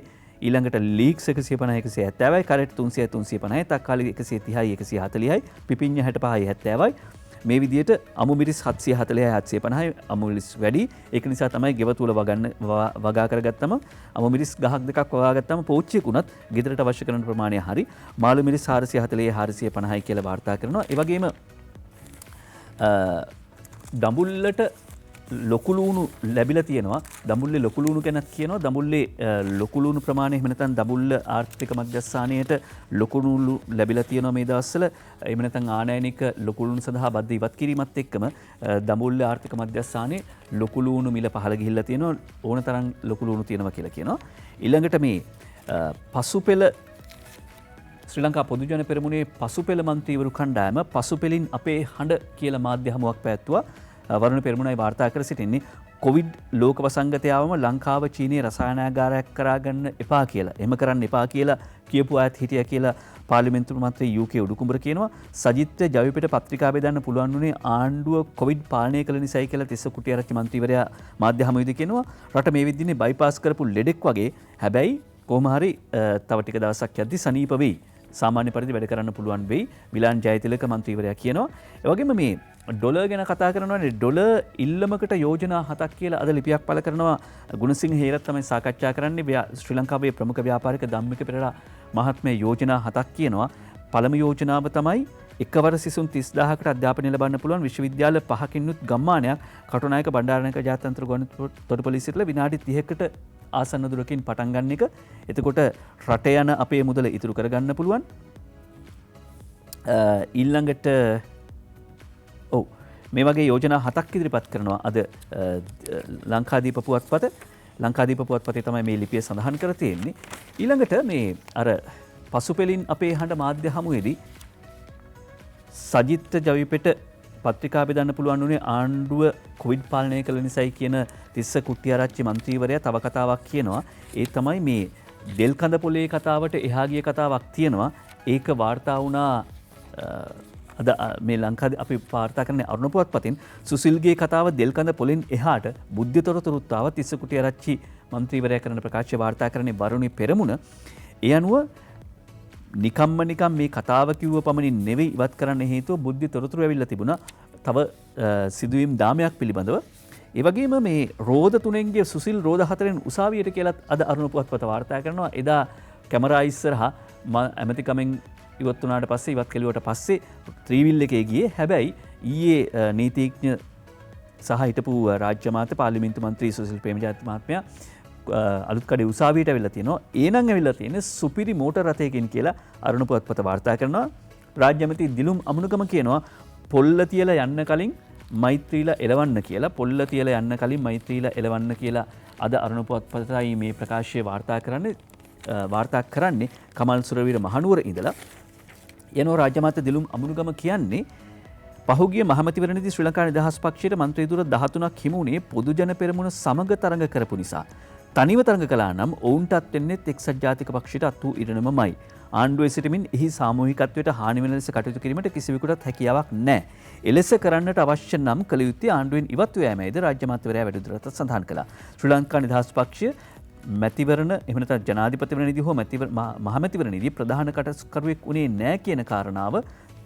ඊළඟට ලීක්ස් 150යි 170යි, කරට් 300යි 350යි, තක්කාලි 130යි 140යි, පිපිඤ්ඤ 65යි 70යි. මේ විදිහට අමු මිරිස් 740යි 750යි අමු මිරිස් වැඩි. ඒක නිසා තමයි ගෙවතුල වගා කරගත්තම අමු මිරිස් ගහක් දෙකක් වගා ගත්තම පෝච්චියකුණත් ගෙදරට අවශ්‍ය කරන ප්‍රමාණය හරි. මාළු මිරිස් 440යි 450යි කියලා වාර්තා කරනවා. ඒ වගේම දඹුල්ලට ලොකු ලුණු ලැබිලා තියෙනවා. දඹුල්ලේ ලොකු ලුණු ගැන කියනවා. දඹුල්ලේ ලොකු ලුණු ප්‍රමාණය එහෙම නැත්නම් දඹුල්ල ආර්ථික මධ්‍යස්ථානයට ලොකු ලුණු ලැබිලා තියෙනවා මේ දවස්වල. එහෙම නැත්නම් ආනයනික ලොකු ලුණු සඳහා බද්ධ ඉවත් කිරීමත් එක්කම දඹුල්ල ආර්ථික මධ්‍යස්ථානයේ ලොකු ලුණු මිල පහළ ගිහිල්ලා තියෙනවා. ඕන තරම් ලොකු ලුණු තියෙනවා කියලා කියනවා. ඊළඟට මේ පසුපෙළ ශ්‍රී ලංකා පොදුජන පෙරමුණේ පසුපෙළ මන්ත්‍රීවරු කණ්ඩායම පසුපෙළින් අපේ හඬ කියලා මාධ්‍ය හමුවක් පැවැත්වුවා. වරුණ පෙරමුණයි වාර්තා කර සිටින්නේ කොවිඩ් ලෝක වසංගතයවම ලංකාව චීනයේ රසායනාගාරයක් කරාගන්න එපා කියලා. එහෙම කරන්න එපා කියලා කියපු අයත් හිටියා කියලා පාර්ලිමේන්තු මන්ත්‍රී යූ.කේ උඩුකුඹර කියනවා. සජිත් ජවිපෙට පත්‍රිකා බෙදන්න පුළුවන් වුණේ ආණ්ඩුව කොවිඩ් පාලනය කළ නිසායි කියලා තිස්ස කුටිආරච්චි මන්ත්‍රීවරයා මාධ්‍ය හමුවේදී කියනවා. රට මේ විදිහේ බයිපාස් කරපු ලෙඩෙක් වගේ. හැබැයි කොහොම හරි තව ටික දවසක් යද්දි සනීප වෙයි. සාමාන්‍ය පරිදි වැඩ කරන්න පුළුවන් වෙයි. විලාන් ජයතිලක මන්ත්‍රීවරයා කියනවා. ඒ වගේම මේ ඩොලර් ගැන කතා කරනවානේ. ඩොලර් ඉල්ලමකට යෝජනා 7ක් කියලා අද ලිපියක් පළ කරනවා. ගුණසිංහ හේරත් තමයි සාකච්ඡා කරන්නේ. ශ්‍රී ලංකාවේ ප්‍රමුඛ ව්‍යාපාරික ධම්මික පෙරේරා මහත්මයා යෝජනා 7ක් කියනවා. පළමු යෝජනාව තමයි එකවර සිසුන් 30000කට අධ්‍යාපනය ලබන්න පුළුවන් විශ්වවිද්‍යාල 5කින්ුත් ගම්මානයක් කටුනායක බණ්ඩාරනායක ජාත්‍යන්තර ගුවන්තොටුපොළ සිටලා විනාඩි 30කට ආසන්න දුරකින් පටන් ගන්න එක. එතකොට රට යන අපේ මුදල ඉතුරු කරගන්න පුළුවන්. ඊළඟට මේ වගේ යෝජනා 7ක් ඉදිරිපත් කරනවා අද ලංකාදීප පුවත්පත. ලංකාදීප පුවත්පතේ තමයි මේ ලිපිය සඳහන් කර තියෙන්නේ. ඊළඟට මේ අර පසුපෙලින් අපේ හඬ මාධ්‍ය හමුවේදී සජිත් ජවිපෙට පත්‍රිකා බෙදන්න පුළුවන් වුණේ ආණ්ඩුව කොවිඩ් පාලනය කළ නිසායි කියන තිස්ස කුට්ටිආරච්චි මන්ත්‍රීවරයා තව කතාවක් කියනවා. ඒ තමයි මේ දෙල්කඳ පොලේ කතාවට එහා ගිය කතාවක් තියෙනවා. ඒක වාර්තා වුණා අද මේ ලංකාවේ අපි වාර්තා කරන්නේ අරුණ පුවත්පතින් සුසිල්ගේ කතාව දෙල්කඳ පොලෙන් එහාට බුද්ධ තොරතුරුත් ආව තිස්ස කුට්ටිආරච්චි මන්ත්‍රීවරයා කරන ප්‍රකාශය වාර්තා කරන්නේ බරුණි පෙරමුණ. ඒ අනුව නිකම් මේ කතාව කිව්ව පමණින් නෙවෙයි ඉවත් කරන්න හේතුව බුද්ධ තොරතුරු ඇවිල්ලා තිබුණා තව සිදුවීම් දාමයක් පිළිබඳව. ඒ වගේම මේ රෝද තුනෙන්ගේ සුසිල් රෝද හතරෙන් උසාවියට කියලාත් අද අරුණ පුවත්පත වාර්තා කරනවා. එදා කැමරා ඉස්සරහා ඇමතිකමෙන් ඉවත් වුණාට පස්සේ ඉවත් කෙළුවට පස්සේ ත්‍රිවිල් එකේ ගියේ. හැබැයි ඊයේ නීතිඥ සහ හිටපු රාජ්‍ය මාත්‍ය පාර්ලිමේන්තු මන්ත්‍රී සුසිල් ප්‍රේමජයන්ත මහත්මයා අලුත් කඩේ උසාවියට ඇවිල්ලා තියෙනවා. ඒනම් ඇවිල්ලා තියෙන්නේ සුපිරි මෝටර් රථයකින් කියලා අරුණ පුවත්පත වාර්තා කරනවා. රාජ්‍ය ඇමති දිලුම් අමුණුගම කියනවා පොල්ල තියලා යන්න කලින් මෛත්‍රීලා එලවන්න කියලා. පොල්ල තියලා යන්න කලින් මෛත්‍රීලා එලවන්න කියලා අද අරුණ පුවත්පතයි මේ ප්‍රකාශය වාර්තා කරන්නේ කමල් සුරවීර මහනුවර ඉඳලා. යනෝ රාජ්‍ය මාත්‍ය දිලුම් අමුණුගම කියන්නේ පහුගිය මහමැතිවරණයේදී ශ්‍රී ලංකා නිදහස් පක්ෂයට මන්ත්‍රී දුර 13ක් හිමි වුණේ පොදු ජන පෙරමුණ සමග තරඟ කරපු නිසා. තනිව තරඟ කළා නම් ඔවුන්ටත් වෙන්නේ එක්සත් ජාතික පක්ෂයට අත් වූ ඉරණමමයි. ආණ්ඩුවේ සිටමින් එහි සාමූහිකත්වයට හානි වෙන ලෙස කටයුතු කිරීමට කිසිවෙකුටත් හැකියාවක් නැහැ. එලෙස කරන්නට අවශ්‍ය නම් කළ යුත්තේ ආණ්ඩුවෙන් ඉවත් වූ යෑමයිද රාජ්‍ය මාත්‍යවරයා වැඩිදුරටත් සඳහන් කළා. ශ්‍රී ලංකා නිදහස් පක්ෂය මැතිවරණ එහෙම නැත්නම් ජනාධිපතිවරණයේදී හෝ මහමැතිවරණයේදී ප්‍රධාන කටයුතුකරුවෙක් උනේ නැහැ කියන කාරණාව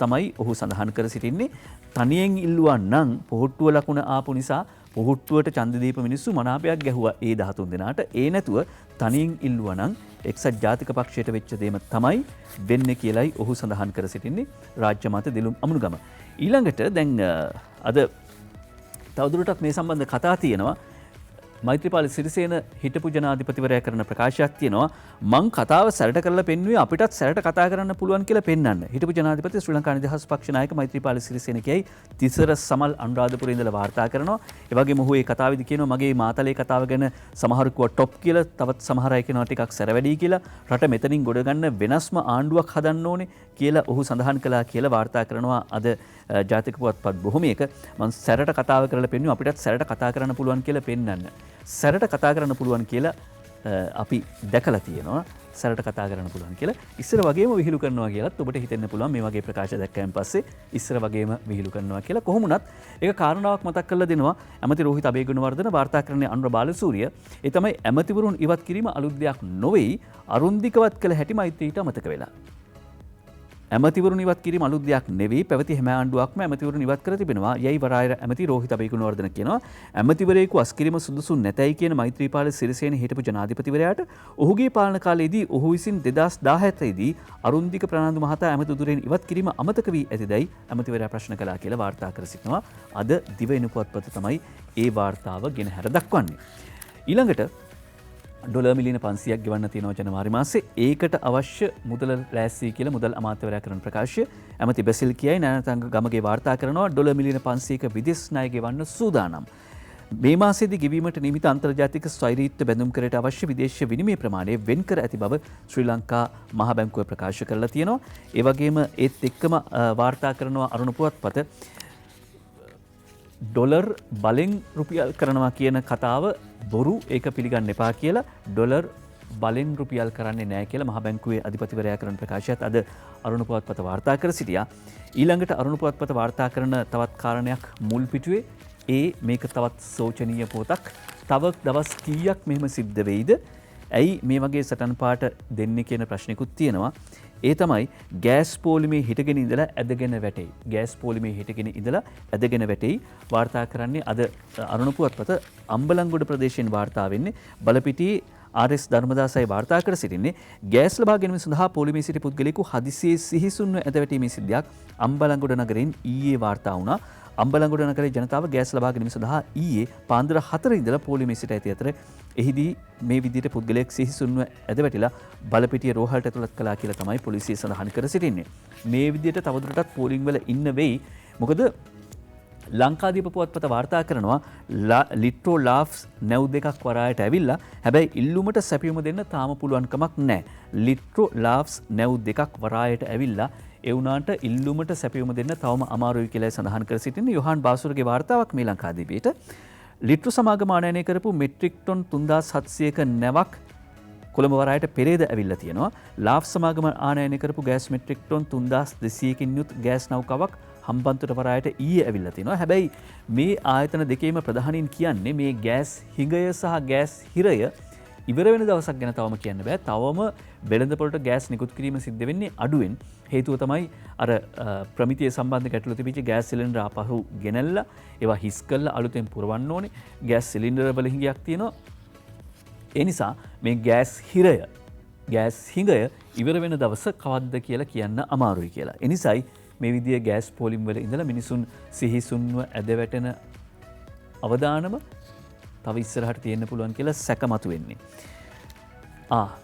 තමයි ඔහු සඳහන් කර සිටින්නේ. තනියෙන් ඉල්ලුවා නම් පොහොට්ටුව ලකුණ ආපු නිසා පොහොට්ටුවට ඡන්ද දීප මිනිස්සු මනාපයක් ගැහුවා ඒ 13 දෙනාට. ඒ නැතුව තනියෙන් ඉල්ලුවා නම් එක්සත් ජාතික පක්ෂයට වෙච්ච දේම තමයි වෙන්නේ කියලයි ඔහු සඳහන් කර සිටින්නේ රාජ්‍ය මාත්‍ය දිලුම් අමුණුගම. ඊළඟට දැන් අද තවදුරටත් මේ සම්බන්ධ කතා තියෙනවා. මෛත්‍රීපාල සිරිසේන හිටපු ජනාධිපතිවරයා කරන ප්‍රකාශයක් තියෙනවා මං කතාව සැරට කරලා පෙන්වුවේ අපිටත් සැරට කතා කරන්න පුළුවන් කියලා පෙන්වන්න. හිටපු ජනාධිපති ශ්‍රී ලංකා නිදහස් පක්ෂ නායක මෛත්‍රීපාල සිරිසේන කියයි තිසර සමල් අනුරාධපුරේ ඉඳලා වාර්තා කරනවා. ඒ වගේම ඔහු ඒ කතාවේදී කියනවා මගේ මාතලේ කතාව ගැන සමහරු කිව්වා টොප් කියලා, තවත් සමහර අය කියනවා ටිකක් සැර වැඩි කියලා. රට මෙතනින් ගොඩ ගන්න වෙනස්ම ආණ්ඩුවක් හදන්න ඕනේ කියලා ඔහු සඳහන් කළා කියලා වාර්තා කරනවා අද ජාතික පුවත්පත් බොහොමයක. මං සැරට කතාව කරලා පෙන්වුවේ අපිටත් සැරට කතා කරන්න පුළුවන් කියලා පෙන්වන්න. සැරට කතා කරන්න පුළුවන් කියලා අපි දැකලා තියෙනවා. සැරට කතා කරන්න පුළුවන් කියලා ඉස්සර වගේම විහිළු කරනවා කියලාත් ඔබට හිතෙන්න පුළුවන් මේ වගේ ප්‍රකාශ දැක්කයන් පස්සේ ඉස්සර වගේම විහිළු කරනවා කියලා. කොහොම වුණත් ඒක කාරණාවක් මතක් කරලා දෙනවා ඇමති රෝහිත අබේගුණවර්ධන වාර්තාකරණයේ අනුර බාලසූරිය. ඒ තමයි ඇමතිවරුන් ඉවත් කිරීම අලුත් දෙයක් නොවේ. අරුන්දිකවත් කළ හැටි මෛත්‍රීට අමතක වෙලා. ඇමතිවරුන් ඉවත් කිරීම අලුත් දෙයක් නෙවෙයි. පැවති හැම ආණ්ඩුවක්ම ඇමතිවරුන් ඉවත් කර තිබෙනවා. යයි වරායර ඇමති රෝහිත අබේගුණවර්ධන කියනවා. ඇමතිවරයෙකු අස්කිරීම සුදුසු නැතයි කියන මෛත්‍රීපාල සිරිසේන හිටපු ජනාධිපතිවරයාට ඔහුගේ පාලන කාලයේදී ඔහු විසින් 2017 දී අරුන්දික ප්‍රනාන්දු මහතා ඇමති දුරෙන් ඉවත් කිරීම අමතක වී ඇතිදයි ඇමතිවරයා ප්‍රශ්න කළා කියලා වාර්තා කර සිටිනවා. අද දිවයින පුවත්පත තමයි ඒ වාර්තාව ගෙන හැර දක්වන්නේ. ඊළඟට ඩොලර් මිලියන 500ක් ගෙවන්න තියෙනවා ජනවාරි මාසේ. ඒකට අවශ්‍ය මුදල ලෑස්ති කියලා මුදල් අමාත්‍යවරයා කරන ප්‍රකාශය ඇමති බැසිල් කියයි නයනතංග ගමගේ වාර්තා කරනවා. ඩොලර් මිලියන 500ක විදේශ ණය ගෙවන්න සූදානම්. මේ මාසයේදී ගෙවීමට නියමිත අන්තර්ජාතික ස්වෛරීත්ව බැඳුම් කරට අවශ්‍ය විදේශ විනිමය ප්‍රමාණය වෙන් කර ඇති බව ශ්‍රී ලංකා මහ බැංකුව ප්‍රකාශ කරලා තියෙනවා. ඒ වගේම ඒත් එක්කම වාර්තා කරනවා අරුණ පුවත්පත ඩොලර් බලෙන් රුපියල් කරනවා කියන කතාව බොරු. ඒක පිළිගන්න එපා කියලා. ඩොලර් බලෙන් රුපියල් කරන්නේ නැහැ කියලා මහ බැංකුවේ අධිපතිවරයා කරන ප්‍රකාශයත් අද අරුණ පුවත්පත වාර්තා කර සිටියා. ඊළඟට අරුණ පුවත්පත වාර්තා කරන තවත් කාරණයක් මුල් පිටුවේ මේක තවත් සෝචනීය පොතක්. තව දවස් කීයක් මෙහෙම සිද්ධ වෙයිද? ඇයි මේ වගේ සටන් පාට දෙන්නේ කියන ප්‍රශ්නිකුත් තියෙනවා. ඒ තමයි ගෑස් පෝලිමේ හිටගෙන ඉඳලා ඇදගෙන වැටෙයි. ගෑස් පෝලිමේ හිටගෙන ඉඳලා ඇදගෙන වැටෙයි. වාර්තා කරන්නේ අද අරුණ පුවත්පත අම්බලන්ගොඩ ප්‍රදේශයෙන් වාර්තා වෙන්නේ. බලපිටියේ ආර්.එස්. ධර්මදාසයි වාර්තා කර සිටින්නේ ගෑස් ලබා ගැනීම සඳහා පෝලිමේ සිටි පුද්ගලයෙකු හදිසියේ සිහිසුන්ව ඇද වැටීමේ සිද්ධියක් අම්බලන්ගොඩ නගරයෙන් ඊයේ වාර්තා වුණා. අම්බලන්ගොඩ නගරේ ජනතාව ගෑස් ලබා ගැනීම සඳහා ඊයේ පාන්දර 4 ඉඳලා පෝලිමේ සිට ඇති අතර එහිදී මේ විදිහට පුද්ගලයෙක් සිහිසුන්ව ඇද වැටිලා බලපිටිය රෝහලට ඇතුළත් කළා කියලා තමයි පොලිසිය සඳහන් කර සිටින්නේ. මේ විදිහට තවදුරටත් පෝලිං වල ඉන්න වෙයි. මොකද ලංකාදීප පුවත්පත වාර්තා කරනවා ලිට්‍රෝ ලාෆ්ස් නැව් දෙකක් වරායට ඇවිල්ලා හැබැයි ඉල්ලුමට සැපියුම දෙන්න තාම පුළුවන්කමක් නැහැ. ලිට්‍රෝ ලාෆ්ස් නැව් දෙකක් වරායට ඇවිල්ලා ඒ වුණාට ඉල්ලුමට සැපියුම දෙන්න තවම අමාරුයි කියලා සඳහන් කර සිටින යොහාන් බාසුරගේ වාර්තාවක් මේ ලංකාදීපයට ලිට්‍රෝ සමාගම ආනයනය කරපු මෙට්‍රික් ටොන් 3700ක නැවක් කොළඹ වරායට පෙරේද ඇවිල්ලා තියෙනවා. ලාෆ් සමාගම ආනයනය කරපු ගෑස් මෙට්‍රික් ටොන් 3200කින් යුත් ගෑස් නෞකාවක් හම්බන්තොට වරායට ඊයේ ඇවිල්ලා තිනවා. හැබැයි මේ ආයතන දෙකේම ප්‍රධානීන් කියන්නේ මේ ගෑස් හිඟය සහ ගෑස් හිරය ඉවර වෙන දවසක් ගැන තවම කියන්න බෑ. තවම වෙළඳපොළට ගෑස් නිකුත් කිරීම සිද්ධ වෙන්නේ අඩුවෙන්. හේතුව තමයි අර ප්‍රමිතිය සම්බන්ධ ගැටලු තිබිච්ච ගෑස් සිලින්ඩර් ආපහු ගෙනල්ලා ඒවා හිස් කරලා අලුතෙන් පුරවන්න ඕනේ. ගෑස් සිලින්ඩර් වල හිඟයක් තියෙනවා. ඒ නිසා මේ ගෑස් හිරය ගෑස් හිඟය ඉවර වෙන දවස කවද්ද කියලා කියන්න අමාරුයි කියලා. ඒ නිසායි මේ විදිය ගෑස් පෝලිම් වල ඉඳලා මිනිසුන් සිහිසුන්ව ඇද වැටෙන අවදානම තව ඉස්සරහට තියෙන්න පුළුවන් කියලා සැකමතු වෙන්නේ.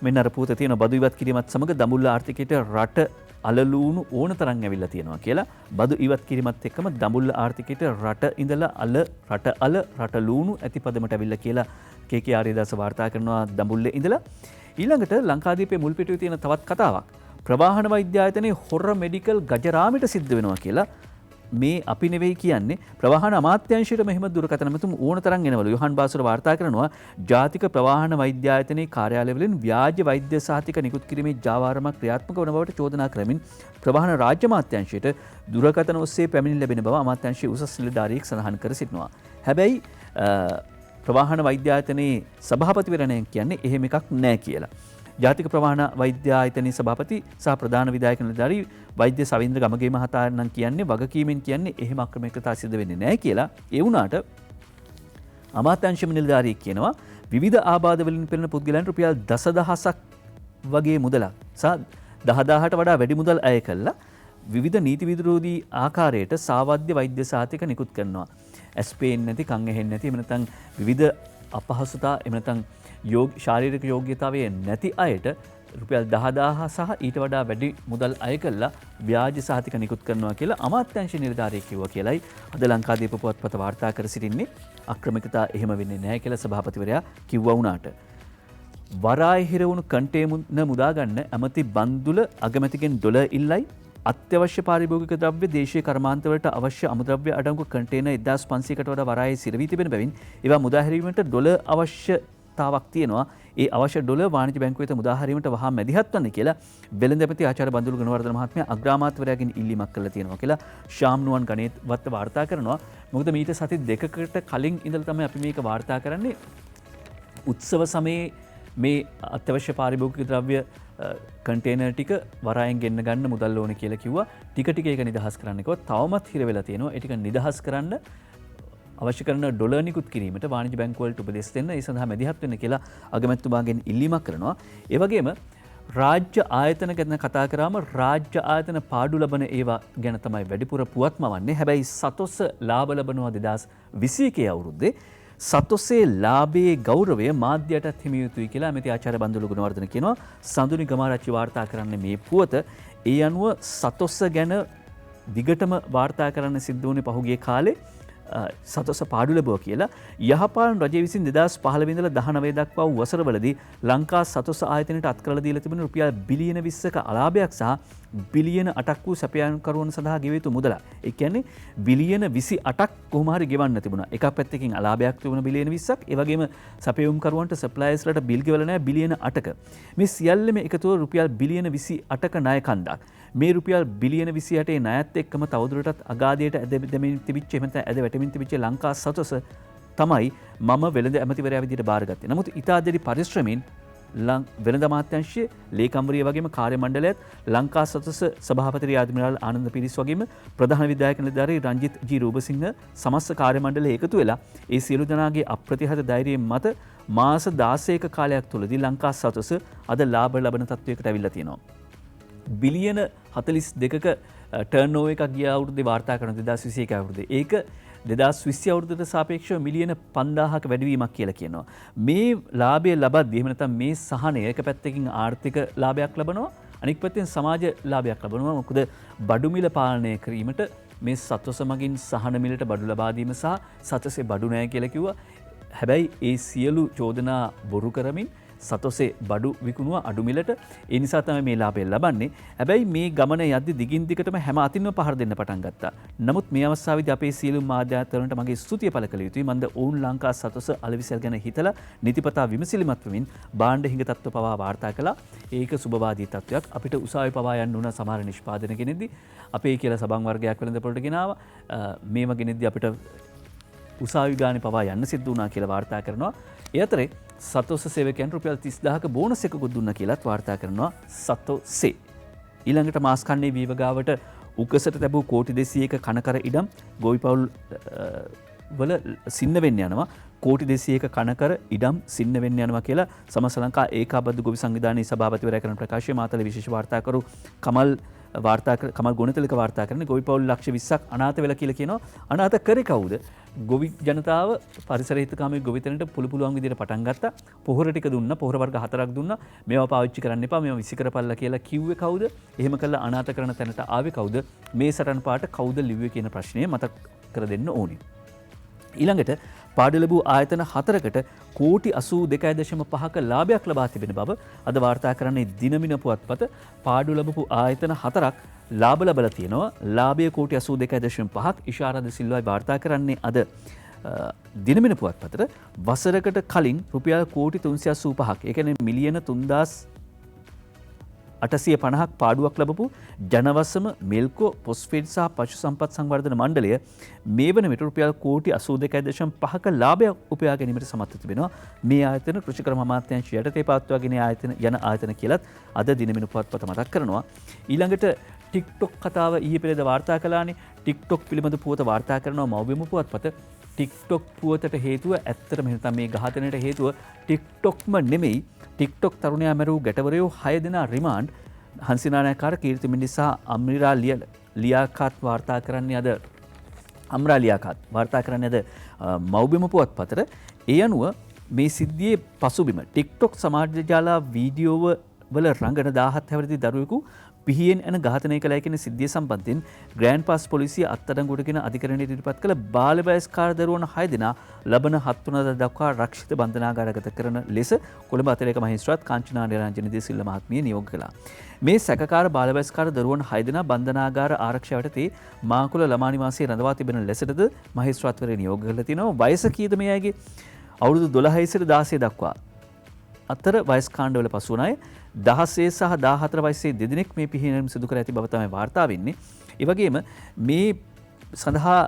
මෙන්න අර පුවත තියෙන බදු ඉවත් කිරීමත් සමග දඹුල්ල ආර්ථිකයට රට අලලූණු ඕන තරම් ඇවිල්ලා තියෙනවා කියලා. බදු ඉවත් කිරීමත් එක්කම දඹුල්ල ආර්ථිකයට රට ඉඳලා රට ලූණු ඇති පදමට ඇවිල්ලා කියලා කේ.කේ. ආර්යදාස වාර්තා කරනවා දඹුල්ලේ ඉඳලා. ඊළඟට ලංකාදීපේ මුල් පිටුවේ තියෙන තවත් කතාවක්. ප්‍රවාහන වෛද්‍ය ආයතනයේ හොර මෙඩිකල් ගජරාමිට සිද්ධ වෙනවා කියලා මේ අපි නෙවෙයි කියන්නේ ප්‍රවාහන අමාත්‍යාංශයට මෙහෙම දුරකථන මැතුම් ඕන තරම් එනවලු. යොහාන් බාසුර වාර්තා කරනවා ජාතික ප්‍රවාහන වෛද්‍ය ආයතනයේ කාර්යාලවලින් ව්‍යාජ වෛද්‍ය සහතික නිකුත් කිරීමේ ජාවාරමක් ක්‍රියාත්මක වන බවට චෝදනා කරමින් ප්‍රවාහන රාජ්‍ය අමාත්‍යාංශයට දුරකථන ඔස්සේ පැමිණිලි ලැබෙන බව අමාත්‍යාංශයේ උසස් නිලධාරියෙක් සඳහන් කර සිටිනවා. හැබැයි ප්‍රවාහන වෛද්‍ය ආයතනයේ සභාපතිවරණය කියන්නේ එහෙම එකක් නැහැ කියලා. ජාතික ප්‍රවාහන වෛද්‍ය ආයතනයේ සභාපති සහ ප්‍රධාන විධායක නිලධාරී වෛද්‍ය සවින්ද්‍ර ගමගේ මහතා නම් කියන්නේ වගකීමෙන් කියන්නේ එහෙම අක්‍රමිකතා සිද්ධ වෙන්නේ නැහැ කියලා. ඒ වුණාට අමාත්‍යාංශ නිලධාරියෙක් කියනවා විවිධ ආබාධ වලින් පෙළෙන පුද්ගලයන් රුපියල් දසදහසක් වගේ මුදලක් සහ 10000ට වඩා වැඩි මුදල් අය කළා විවිධ නීති විරෝධී ආකාරයට සාවද්‍ය වෛද්‍ය සහතික නිකුත් කරනවා. ඇස් පේන්නේ නැති, කන් ඇහෙන්නේ නැති, එහෙම නැත්නම් විවිධ අපහසුතා, එහෙම නැත්නම් ශාරීරික යෝග්‍යතාවය නැති අයට රුපියල් 10000 සහ ඊට වඩා වැඩි මුදල් අය කළා ව්‍යාජ සහතික නිකුත් කරනවා කියලා අමාත්‍යාංශ නිලධාරියෙක් කිව්වා කියලයි අද ලංකාදීප පුවත්පත වාර්තා කර සිටින්නේ. අක්‍රමිකතා එහෙම වෙන්නේ නැහැ කියලා සභාපතිවරයා කිව්වා වුණාට. වරාය හිර වුණු කන්ටේනර් මුදා ගන්න ඇමති බන්දුල අගමැතිගෙන් ඩොලර් ඉල්ලයි. අත්‍යවශ්‍ය පාරිභෝගික ද්‍රව්‍ය දේශීය කර්මාන්තවලට අවශ්‍ය අමුද්‍රව්‍ය අඩංගු කන්ටේනර් 1500කට වඩා වරායේ සිරවී තිබෙන බැවින් ඒවා මුදා හැරීමට ඩොලර් අවශ්‍යතාවක් තියෙනවා. ඒ අවශ්‍ය ඩොලර් වාණිජ්‍ය බැංකුව වෙත මුදා හැරීමට වහා මැදිහත් වන්න කියලා වෙළඳ ඇමති ආචාර්ය බන්දුල ගුණවර්ධන මහත්මයා අග්‍රාමාත්‍යවරයාගෙන් ඉල්ලීමක් කළා තියෙනවා කියලා ශාම් නුවන් ගණේත් වත්ත වාර්තා කරනවා. මොකද මීට සති දෙකකට කලින් ඉඳලා තමයි අපි මේක වාර්තා කරන්නේ. උත්සව සමයේ මේ අත්‍යවශ්‍ය පාරිභෝගික ද්‍රව්‍ය කන්ටේනර් ටික වරායෙන් ගෙන්න ගන්න මුදල් ඕනේ කියලා කිව්වා. ටික ටික ඒක නිදහස් කරන්න කිව්වා. තවමත් හිර වෙලා තියෙනවා. ඒ ටික නිදහස් කරන්න අවශ්‍ය කරන ඩොලර් නිකුත් කිරීමට වාණිජ්‍ය බැංකුව වලට උපදෙස් දෙන්න ඒ සඳහා මැදිහත් වෙන්න කියලා අගමැතිතුමාගෙන් ඉල්ලීමක් කරනවා. ඒ වගේම රාජ්‍ය ආයතන ගැන කතා කරාම රාජ්‍ය ආයතන පාඩු ලබන ඒවා ගැන තමයි වැඩිපුර පුවත්ම වන්නේ. හැබැයි සතොස්ස ලාභ ලබනවා 2021 අවුරුද්දේ. සතොස්සේ ලාභයේ ගෞරවය මාධ්‍යයටත් හිමි යුතුයි කියලා ඇමති ආචාර්ය බන්දුල ගුණවර්ධන කියනවා. සඳුනි ගමාරච්චි වාර්තා කරන්නේ මේ පුවත. ඒ අනුව සතොස්ස ගැන දිගටම වාර්තා කරන්න සිද්ධ වුණේ පහුගිය කාලේ සතොස්ස පාඩු ලැබුවා කියලා. යහපාලන රජය විසින් 2015 ඉඳලා 19 දක්වා වූ වසරවලදී ලංකා සතොස්ස ආයතනයට අත් කරලා දීලා තිබෙන රුපියල් බිලියන 20ක අලාභයක් සහ බිලියන 8ක් වූ සැපයන්කරුවන් සඳහා ගෙවිය යුතු මුදල. ඒ කියන්නේ බිලියන 28ක් කොහොම හරි ගෙවන්න තිබුණා. එකක් පැත්තකින් අලාභයක් තිබුණ බිලියන 20ක්, ඒ වගේම සැපයුම්කරුවන්ට සප්ලයර්ස්ලට බිල් ගෙවලා නැහැ බිලියන 8ක. මේ සියල්ලම එකතුව රුපියල් බිලියන 28ක ණය කන්දක්. මේ රුපියල් බිලියන 28 ණයත් එක්කම තවදුරටත් අගාධයට ඇද දෙමින් තිබිච්ච එහෙම නැත්නම් ඇද වැටෙමින් තිබිච්ච ලංකා සතොස තමයි මම වෙළඳ ඇමතිවරයා විදිහට බාරගත්තේ. නමුත් ඉතාදෙරි පරිශ්‍රමයෙන් වෙළඳ අමාත්‍යාංශයේ ලේකම්වරිය වගේම කාර්ය මණ්ඩලයත් ලංකා සතොස සභාපති ආදිමිරාල් ආනන්ද පිරිස් වගේම ප්‍රධාන විධායක නිලධාරී රංජිත් ජී රූපසිංහ සමස්ත කාර්ය මණ්ඩලය එකතු වෙලා ඒ සියලු දෙනාගේ අප්‍රතිහත ධෛර්යයෙන් මත මාස 16ක කාලයක් තුළදී ලංකා සතොස අද ලාභ ලබන තත්වයකට ඇවිල්ලා තියෙනවා. බිලියන 42ක ටර්න් ඕවර් එකක් ගිය අවුරුද්දේ වාර්තා කරන 2021 අවුරුද්දේ. ඒක 2020 අවුරුද්දට සාපේක්ෂව මිලියන 5000ක වැඩිවීමක් කියලා කියනවා. මේ ලාභය ලබද්දී එහෙම නැත්නම් මේ සහනය එක පැත්තකින් ආර්ථික ලාභයක් ලබනවා, අනික් පැත්තෙන් සමාජ ලාභයක් ලබනවා. මොකද බඩු මිල පාලනය කිරීමට මේ සතොස මගින් සහන මිලට බඩු ලබා දීම සහ සතසේ බඩු නෑ කියලා කිව්වා. හැබැයි ඒ සියලු චෝදනා බොරු කරමින් සතොසේ බඩු විකුණුව අඩු මිලට. ඒ නිසා තමයි මේ ලාභය ලබන්නේ. හැබැයි මේ ගමන යද්දි දිගින් දිගටම හැම අතින්ම පහර දෙන්න පටන් ගත්තා. නමුත් මේ අවස්ථාවේදී අපේ සියලු මාධ්‍යවලට මගේ ස්තුතිය පළ කළ යුතුයි. මන්ද ඔවුන් ලංකා සතොස අලෙවිසල් ගැන හිතලා නිතිපතා විමසිලිමත් වෙමින් භාණ්ඩ හිඟ තත්ත්ව පවා වාර්තා කළා. ඒක සුබවාදී තත්ත්වයක්. අපිට උසාවි පවා යන්න උන සමහර නිෂ්පාදන කෙනෙක්දී අපේ කියලා සබන් වර්ගයක් වෙළඳ පොළට ගෙනාවා. මේව ගෙනෙද්දී අපිට උසාවි ගානේ පවා යන්න සිද්ධ වුණා කියලා වාර්තා කරනවා. ඒ අතරේ සතොස සේවකයන් රුපියල් 30000ක බෝනස් එකකුත් දුන්නා කියලාත් වාර්තා කරනවා සතොසේ. ඊළඟට මාස්කන්නේ වීවගාවට උකසට ලැබූ කෝටි 200ක කනකර ඉඩම් ගොවිපවුල් වල සින්න වෙන්න යනවා. කෝටි 200ක කනකර ඉඩම් සින්න වෙන්න යනවා කියලා සමස්ත ලංකා ඒකාබද්ධ ගොවි සංවිධානයේ සභාපතිවරයා කරන ප්‍රකාශය මාතල විශේෂ වාර්තාකරු කමල් ගුණතිලක වාර්තා කරන ගොවිපවුල් ලක්ෂ 20ක් අනාථ වෙලා කියලා කියනවා. අනාථ කරේ කවුද? ගොවි ජනතාව පරිසර හිතකාමී ගොවිතැනට පුළුවන් විදිහට පටන් ගත්තා. පොහොර ටික දුන්නා. පොහොර වර්ග 4ක් දුන්නා. මේවා පාවිච්චි කරන්න එපා. මේවා විසි කරපල්ලා කියලා කිව්වේ කවුද? එහෙම කළා අනාථ කරන තැනට ආවේ කවුද? මේ සටන් පාට කවුද ලිව්වේ කියන ප්‍රශ්නය මතක් කර දෙන්න ඕනේ. ඊළඟට පාඩු ලැබූ ආයතන 4කට කෝටි 82.5ක ලාභයක් ලබා තිබෙන බව අද වාර්තා කරන්නේ දිනමින පුවත්පත. පාඩු ලැබපු ආයතන 4ක් ලාභ ලබලා තියෙනවා. ලාභය කෝටි 82.5ක්. ඉෂාරද සිල්වායි වාර්තා කරන්නේ අද දිනමින පුවත්පතට. වසරකට කලින් රුපියල් කෝටි 385ක්. ඒ කියන්නේ මිලියන 3850ක් පාඩුවක් ලැබපු ජනවසම මෙල්කෝ පොස්ෆේට් සහ පශු සම්පත් සංවර්ධන මණ්ඩලය මේ වන විට රුපියල් කෝටි 82.5ක ලාභයක් උපයා ගැනීමට සමත් තිබෙනවා. මේ ආයතන කෘෂිකර්ම අමාත්‍යාංශය යටතේ පවත්වාගෙන යන ආයතන කියලත් අද දිනමින පුවත්පත මතක් කරනවා. ඊළඟට ටික්ටොක් කතාව ඊයේ පෙරේද වාර්තා කළානේ. ටික්ටොක් පිළිබඳ පුවත වාර්තා කරනවා මව්බිම පුවත්පත. ටික්ටොක් පුවතට හේතුව ඇත්තටම නැත්නම් මේ ඝාතනයට හේතුව ටික්ටොක්ම නෙමෙයි. ටික්ටොක් තරුණයා මැරූ ගැටවරයෝ 6 දෙනා රිමාන්ඩ්. හංසිනානායකාර කීර්ති මිනිස් සහ අම්රිරා ලියාකාත් වාර්තා කරන්නේ අද අම්රා ලියාකාත් වාර්තා කරන්නේ අද මව්බිම පුවත්පතට. ඒ අනුව මේ සිද්ධියේ පසුබිම ටික්ටොක් සමාජ ජාලා වීඩියෝව වල රඟන 17 හැවිරිදි දරුවෙකු පිහියෙන් යන ඝාතනය කළයි කියන සිද්ධිය සම්බන්ධයෙන් ග්‍රෑන්ඩ් පාස් පොලිසිය අත්අඩංගුවටගෙන අධිකරණයට ඉදිරිපත් කළ බාල වයස්කාර දරුවන 6 දෙනා ලබන 7 වෙනිදා දක්වා රක්ෂිත බන්ධනාගාරගත කරන ලෙස කොළඹ අතිරේක මහේස්ත්‍රාත් කාංචනා නිරංජන දේසිල්ල මහත්මිය නියෝග කළා. මේ සැකකාර බාල වයස්කාර දරුවන් 6 දෙනා බන්ධනාගාර ආරක්ෂාව යටතේ මාකුල ළමා නිවාසයේ රඳවා තිබෙන ලෙසටද මහේස්ත්‍රාත්වරයා නියෝග කරලා තිනවා. වයස කීයද මේ අයගේ? අවුරුදු 12 සිට 16 දක්වා අතර වයස් කාණ්ඩවල පසු වන අය 16 සහ 14 වයසේ දෙදෙනෙක් මේ පිහිනීම සිදු කර ඇති බව තමයි වාර්තා වෙන්නේ. ඒ වගේම මේ සඳහා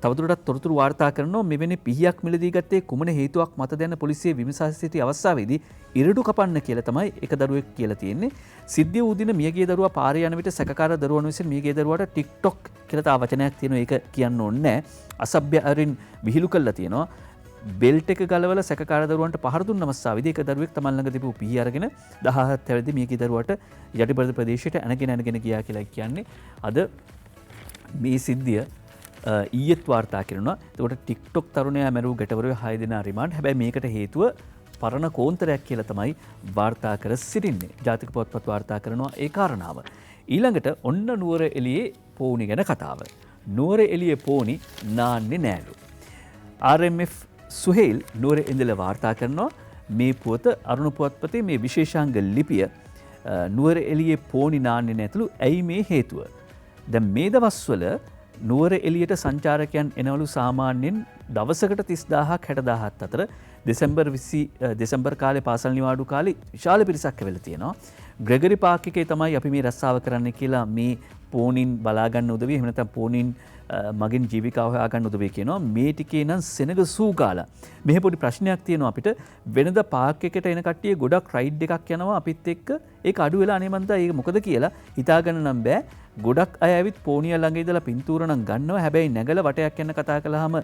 තවදුරටත් තොරතුරු වාර්තා කරනවා. මෙවැනි පිහියක් මිලදී ගත්තේ කුමන හේතුවක් මතද යන පොලිසිය විමසා සිටි අවස්ථාවේදී ඉරඩු කපන්න කියලා තමයි එක දරුවෙක් කියලා තියෙන්නේ. සිද්ධිය වූ දින මියගිය දරුවා පාරේ යන විට සැකකාර දරුවන විසින් මියගිය දරුවාට TikTok කියලා තා වචනයක් තියෙනවා. ඒක කියන්න ඕනේ නැහැ. අසභ්‍ය අරින් විහිළු කළා තියෙනවා. බෙල්ට් එක ගලවලා සැකකාර දරුවන්ට පහර දුන්න අවස්ථාවේදී එක දරුවෙක් තමන් ළඟ තිබූ පිහි අරගෙන 17 හැවිරිදි මියගිය දරුවාට යටිපරද ප්‍රදේශයට ඇනගෙන ගියා කියලා කියන්නේ. අද මේ සිද්ධිය ඊයේත් වාර්තා කරනවා. එතකොට TikTok තරුණයා මැරූ ගැටවරයෝ 6 දෙනා රිමාන්ඩ්. හැබැයි මේකට හේතුව පරණ කෝන්තරයක් කියලා තමයි වාර්තා කර සිටින්නේ. ජාතික පුවත්පත් වාර්තා කරනවා ඒ කාරණාව. ඊළඟට ඔන්න නුවර එළියේ පෝනි ගැන කතාව. නුවර එළියේ පෝනි නාන්නේ නෑලු. RMF සුහේල් නුවර ඉඳලා වාර්තා කරනවා. මේ පුවත අරුණ පුවත්පතේ මේ විශේෂාංග ලිපිය නුවර එළියේ පෝනි නාන්නේ නැතුළු ඇයි මේ හේතුව? දැන් මේ දවස්වල නුවර එළියට සංචාරකයන් එනවලු සාමාන්‍යයෙන් දවසකට 30000ක් 60000ක් අතර. දෙසැම්බර් කාලේ පාසල් නිවාඩු කාලේ විශාල පිරිසක් ඇවිල්ලා තියෙනවා. ග්‍රෙගරි පාක් එකේ තමයි අපි මේ රස්සාව කරන්න කියලා මේ පෝනින් බලා ගන්න උදවිය එහෙම නැත්නම් පෝනින් මගින් ජීවිකාව හොයාගන්න උදවිය කියනවා. මේ ටිකේ නම් සෙනග සූගාලා. මෙහි පොඩි ප්‍රශ්නයක් තියෙනවා අපිට. වෙනද පාක් එකට එන කට්ටිය ගොඩක් රයිඩ් එකක් යනවා අපිත් එක්ක. ඒක අඩු වෙලා අනේ මන්දා ඒක මොකද කියලා හිතාගන්න නම් බෑ. ගොඩක් අය ඇවිත් පෝනිය ළඟ ඉඳලා පින්තූර නම් ගන්නවා. හැබැයි නැගලා වටයක් යන කතා කළාම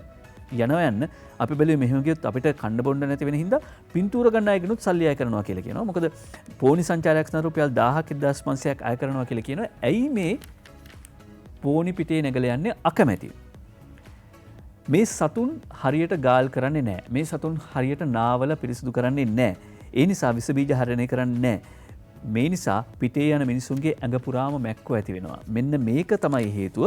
යනවා යන්න අපි බැලුවේ මෙහෙම ගියොත් අපිට කන්න බොන්න නැති වෙන හින්දා පින්තූර ගන්න අයගෙනුත් සල්ලි අය කරනවා කියලා කියනවා. මොකද පෝනි සංචාරයක් සඳහා රුපියල් 1000ක් 1500ක් අය කරනවා කියලා කියනවා. ඇයි මේ පෝනි පිටේ නැගලා යන්නේ අකමැති? මේ සතුන් හරියට ගාල් කරන්නේ නැහැ. මේ සතුන් හරියට නාවල පිරිසිදු කරන්නේ නැහැ. ඒ නිසා විස බීජ හරණය කරන්නේ නැහැ. මේ නිසා පිටේ යන මිනිසුන්ගේ ඇඟ පුරාම මැක්කෝ ඇති වෙනවා. මෙන්න මේක තමයි හේතුව.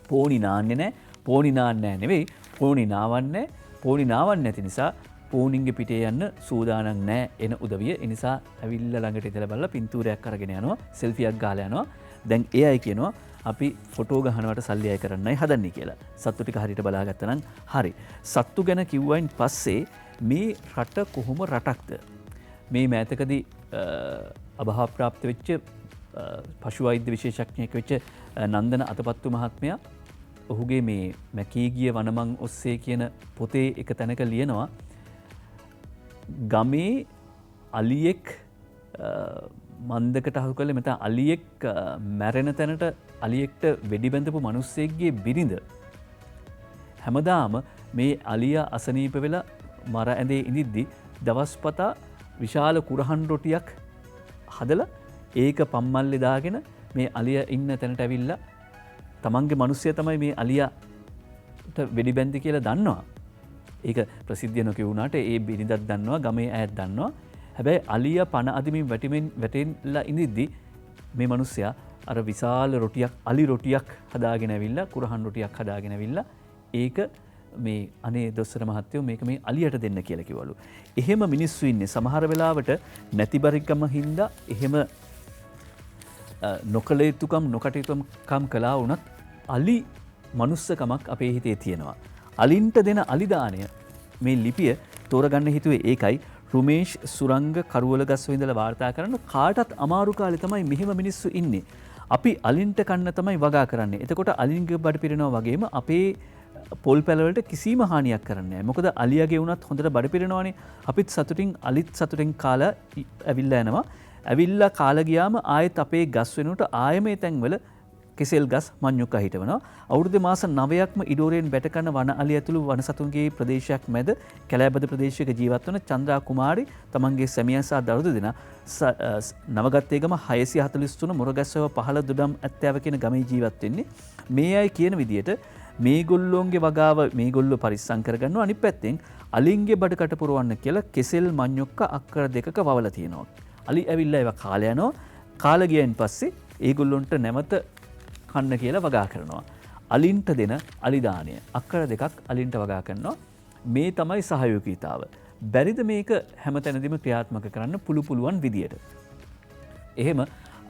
පෝනි නාන්නේ නැහැ. පෝනි නාන්නේ නෙවෙයි. පෝනි නාවන්නේ. පෝනි නාවන්නේ නැති නිසා පෝනින්ගේ පිටේ යන්න සූදානම් නැහැ එන උදවිය. ඒ නිසා ඇවිල්ලා ළඟට ඉඳලා බලලා පින්තූරයක් අරගෙන යනවා. සෙල්ෆියක් ගහලා යනවා. දැන් ඒ අය කියනවා අපි ෆොටෝ ගහනවට සල්ලි අය කරන්නයි හදන්නේ කියලා. සත්තු ටික හරියට බලාගත්තා නම් හරි. සත්තු ගැන කිව්වයින් පස්සේ මේ රට කොහොම රටක්ද? මේ මෑතකදී අභාවප්‍රාප්ත වෙච්ච පශු වෛද්‍ය විශේෂඥයෙක් වෙච්ච නන්දන අතපත්තු මහත්මයා ඔහුගේ මේ මැකී ගිය වනමං ඔස්සේ කියන පොතේ එක තැනක ලියනවා ගමේ අලියෙක් මන්දකට අහු කළේ මෙතන අලියෙක් මැරෙන තැනට අලියෙක්ට වෙඩි බැඳපු මිනිස්සෙක්ගේ බිරිඳ හැමදාම මේ අලියා අසනීප වෙලා මර ඇඳේ ඉඳිද්දි දවස්පතා විශාල කුරහන් රොටියක් හදලා ඒක පම්මල්ලේ දාගෙන මේ අලියා ඉන්න තැනට ඇවිල්ලා තමන්ගේ මිනිස්සයා තමයි මේ අලියාට වෙඩි බැඳි කියලා දන්නවා. ඒක ප්‍රසිද්ධිය නොකියුණාට ඒ බිරිඳක් දන්නවා ගමේ අයත් දන්නවා. හැබැයි අලියා පණ අදිමින් වැටෙන්නලා ඉඳිද්දි මේ මිනිස්සයා අර විශාල රොටියක් අලි රොටියක් හදාගෙන ඇවිල්ලා කුරහන් රොටියක් හදාගෙන ඇවිල්ලා ඒක මේ අනේ දොස්තර මහත්තයෝ මේක මේ අලියට දෙන්න කියලා කිව්වලු. එහෙම මිනිස්සු ඉන්නේ සමහර වෙලාවට නැතිබරිකම හින්දා එහෙම නොකළ යුතුකම් නොකටයුතුකම් කළා වුණත් අලි මනුස්සකමක් අපේ හිතේ තියෙනවා. අලින්ට දෙන අලිදානය මේ ලිපිය තෝරගන්න හිතුවේ ඒකයි. රුමේෂ් සුරංග කරුවලගස්ව ඉඳලා වාර්තා කරන කාටත් අමාරු කාලේ තමයි මෙහෙම මිනිස්සු ඉන්නේ. අපි අලින්ට කන්න තමයි වගා කරන්නේ. එතකොට අලින්ගේ බඩ පිරෙනවා වගේම අපේ පොල් පැලවලට කිසිම හානියක් කරන්නේ නැහැ. මොකද අලියාගේ වුණත් හොඳට බඩ පිරෙනවානේ. අපිත් සතුටින් අලිත් සතුටින් කාලා ඇවිල්ලා යනවා. ඇවිල්ලා කාලා ගියාම ආයෙත් අපේ ගස් වෙනුවට ආයෙම ඒ තැන්වල කෙසෙල් ගස් මඤ්ඤොක්ක හිටවනවා. අවුරුදු මාස 9ක්ම ඉඩෝරයෙන් බැට කරන වන අලිය ඇතුළු වන සතුන්ගේ ප්‍රදේශයක් මැද කැලෑබද ප්‍රදේශයක ජීවත් වන චන්ද්‍රා කුමාරි තමන්ගේ සැමියා සහ දරුදු දෙනා නවගත්තේගම 643 මුරගැස්සව 15 දුඩම් ඇත්තෑව කියන ගමේ ජීවත් වෙන්නේ. මේ අය කියන විදිහට මේගොල්ලෝන්ගේ වගාව මේගොල්ලෝ පරිස්සම් කරගන්නවා. අනිත් පැත්තෙන් අලින්ගේ බඩකට පුරවන්න කියලා කෙසෙල් මඤ්ඤොක්ක අක්කර දෙකක වවලා තියෙනවා. අලි ඇවිල්ලා ඒවා කාලා යනවා. කාලා ගියන් පස්සේ ඒගොල්ලොන්ට නැවත කන්න කියලා වගා කරනවා. අලින්ට දෙන අලිදානය අක්කර දෙකක් අලින්ට වගා කරනවා. මේ තමයි සහයෝගීතාව. බැරිද මේක හැමතැනදීම ක්‍රියාත්මක කරන්න පුළුවන් විදියට. එහෙම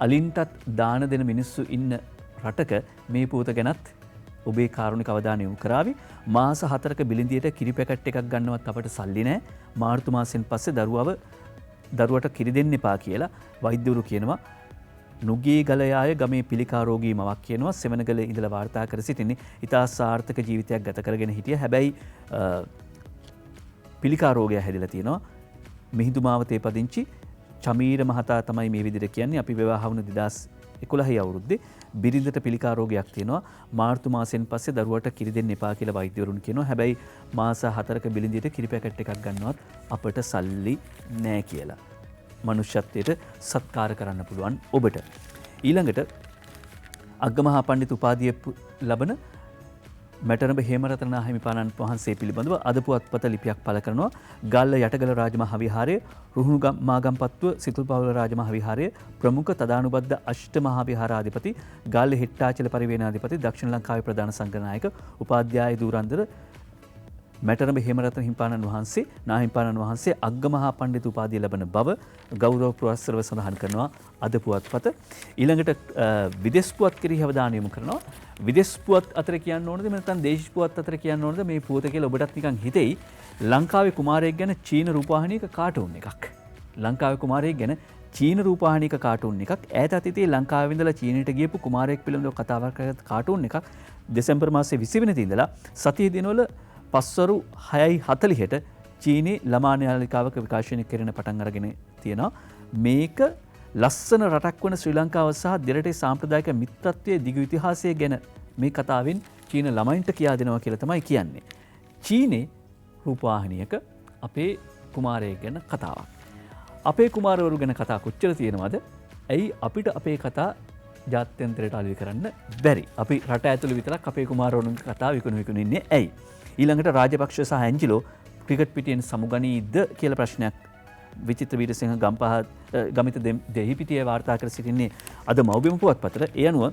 අලින්ටත් දාන දෙන මිනිස්සු ඉන්න රටක මේ පුවත ගැනත් ඔබේ කාරුණික අවධානය යොමු කරાવી. මාස 4ක බිලිඳියට කිරි පැකට් එකක් ගන්නවත් අපට සල්ලි නැහැ. මාර්තු මාසෙන් පස්සේ දරුවට කිරි දෙන්න එපා කියලා වෛද්‍යවරු කියනවා. නුගේ ගලයාය ගමේ පිළිකා රෝගී මවක් කියනවා. සෙවණගල ඉඳලා වාර්තා කර සිටින්නේ ඉතා සාර්ථක ජීවිතයක් ගත කරගෙන හිටිය. හැබැයි පිළිකා රෝගය හැදිලා තියෙනවා. මිහිඳු මාවතේ පදිංචි චමීර මහතා තමයි මේ විදිහට කියන්නේ. අපි විවාහ වුණ 2011 අවුරුද්දේ බිරිඳට පිළිකා රෝගයක් තියෙනවා. මාර්තු මාසෙන් පස්සේ දරුවට කිරි දෙන්න එපා කියලා වෛද්‍යවරුන් කියනවා. හැබැයි මාස 4ක බිරිඳට කිරි පැකට් එකක් ගන්නවත් අපට සල්ලි නැහැ කියලා. මනුෂ්‍යත්වයට සත්කාර කරන්න පුළුවන් ඔබට. ඊළඟට අග්ගමහා පණ්ඩිත උපාධිය ලබන මැටරඹ හේමරතන හිමිපාණන් වහන්සේ පිළිබඳව අද පුවත්පත ලිපියක් පළ කරනවා. ගල්ල යටගල රාජමහා විහාරය, රුහුණු මාගම්පත්තුව සිතුල්පවුල රාජමහා විහාරය, ප්‍රමුඛ තදානුබද්ධ අෂ්ට මහා විහාරාධිපති, ගල්ල හෙට්ටාචල පරිවේනාධිපති, දක්ෂිණ ලංකාවේ ප්‍රධාන සංඝනායක උපාධ්‍යාය දූරන්දර මැටරඹ හේමරතන හිමිපාණන් වහන්සේ නාහිමිපාණන් වහන්සේ අග්ගමහා පණ්ඩිත උපාධිය ලබන බව ගෞරව පුරස්කාරව සඳහන් කරනවා අද පුවත්පත. ඊළඟට විදේශ පුවත් කෙරෙහි අවධානය යොමු කරනවා. විදේශ පුවත් අතර කියන්න ඕනද නැත්නම් දේශීය පුවත් අතර කියන්න ඕනද මේ පුවත කියලා ඔබටත් නිකන් හිතෙයි. ලංකාවේ කුමාරයෙක් ගැන චීන රූපවාහිනියක කාටුන් එකක්. ලංකාවේ කුමාරයෙක් ගැන චීන රූපවාහිනියක කාටුන් එකක්. ඈත අතීතයේ ලංකාවේ ඉඳලා චීනයට ගියපු කුමාරයෙක් පිළිබඳව කතාවක් කරන කාටුන් එකක් දෙසැම්බර් මාසයේ 20 වෙනිදා ඉඳලා සතිය දිනවල පස්වරු 6:40ට චීනයේ ළමා නාලිකාවක විකාශනය කරන පටන් අරගෙන තියෙනවා. මේක ලස්සන රටක් වන ශ්‍රී ලංකාව සහ දෙරටේ සාම්ප්‍රදායික මිත්‍රත්වයේ දිගු ඉතිහාසය ගැන මේ කතාවෙන් චීන ළමයින්ට කියා දෙනවා කියලා තමයි කියන්නේ. චීනයේ රූපවාහිනියක අපේ කුමාරයෙක් ගැන කතාවක්. අපේ කුමාරවරු ගැන කතා කොච්චර තියෙනවද? ඇයි අපිට අපේ කතා ජාත්‍යන්තරයට අලෙවි කරන්න බැරි? අපි රට ඇතුළේ විතරක් අපේ කුමාරවරුන්ගේ කතා විකුණු ඉන්නේ ඇයි? ඊළඟට රාජපක්ෂ සහ ඇන්ජිලෝ ක්‍රිකට් පිටියෙන් සමුගනීද කියලා ප්‍රශ්නයක් විචිත්‍ර වීරසිංහ ගමිත දෙහිපිටියේ වාර්තා කර සිටින්නේ අද මව්බිම පුවත්පතට. ඒ අනුව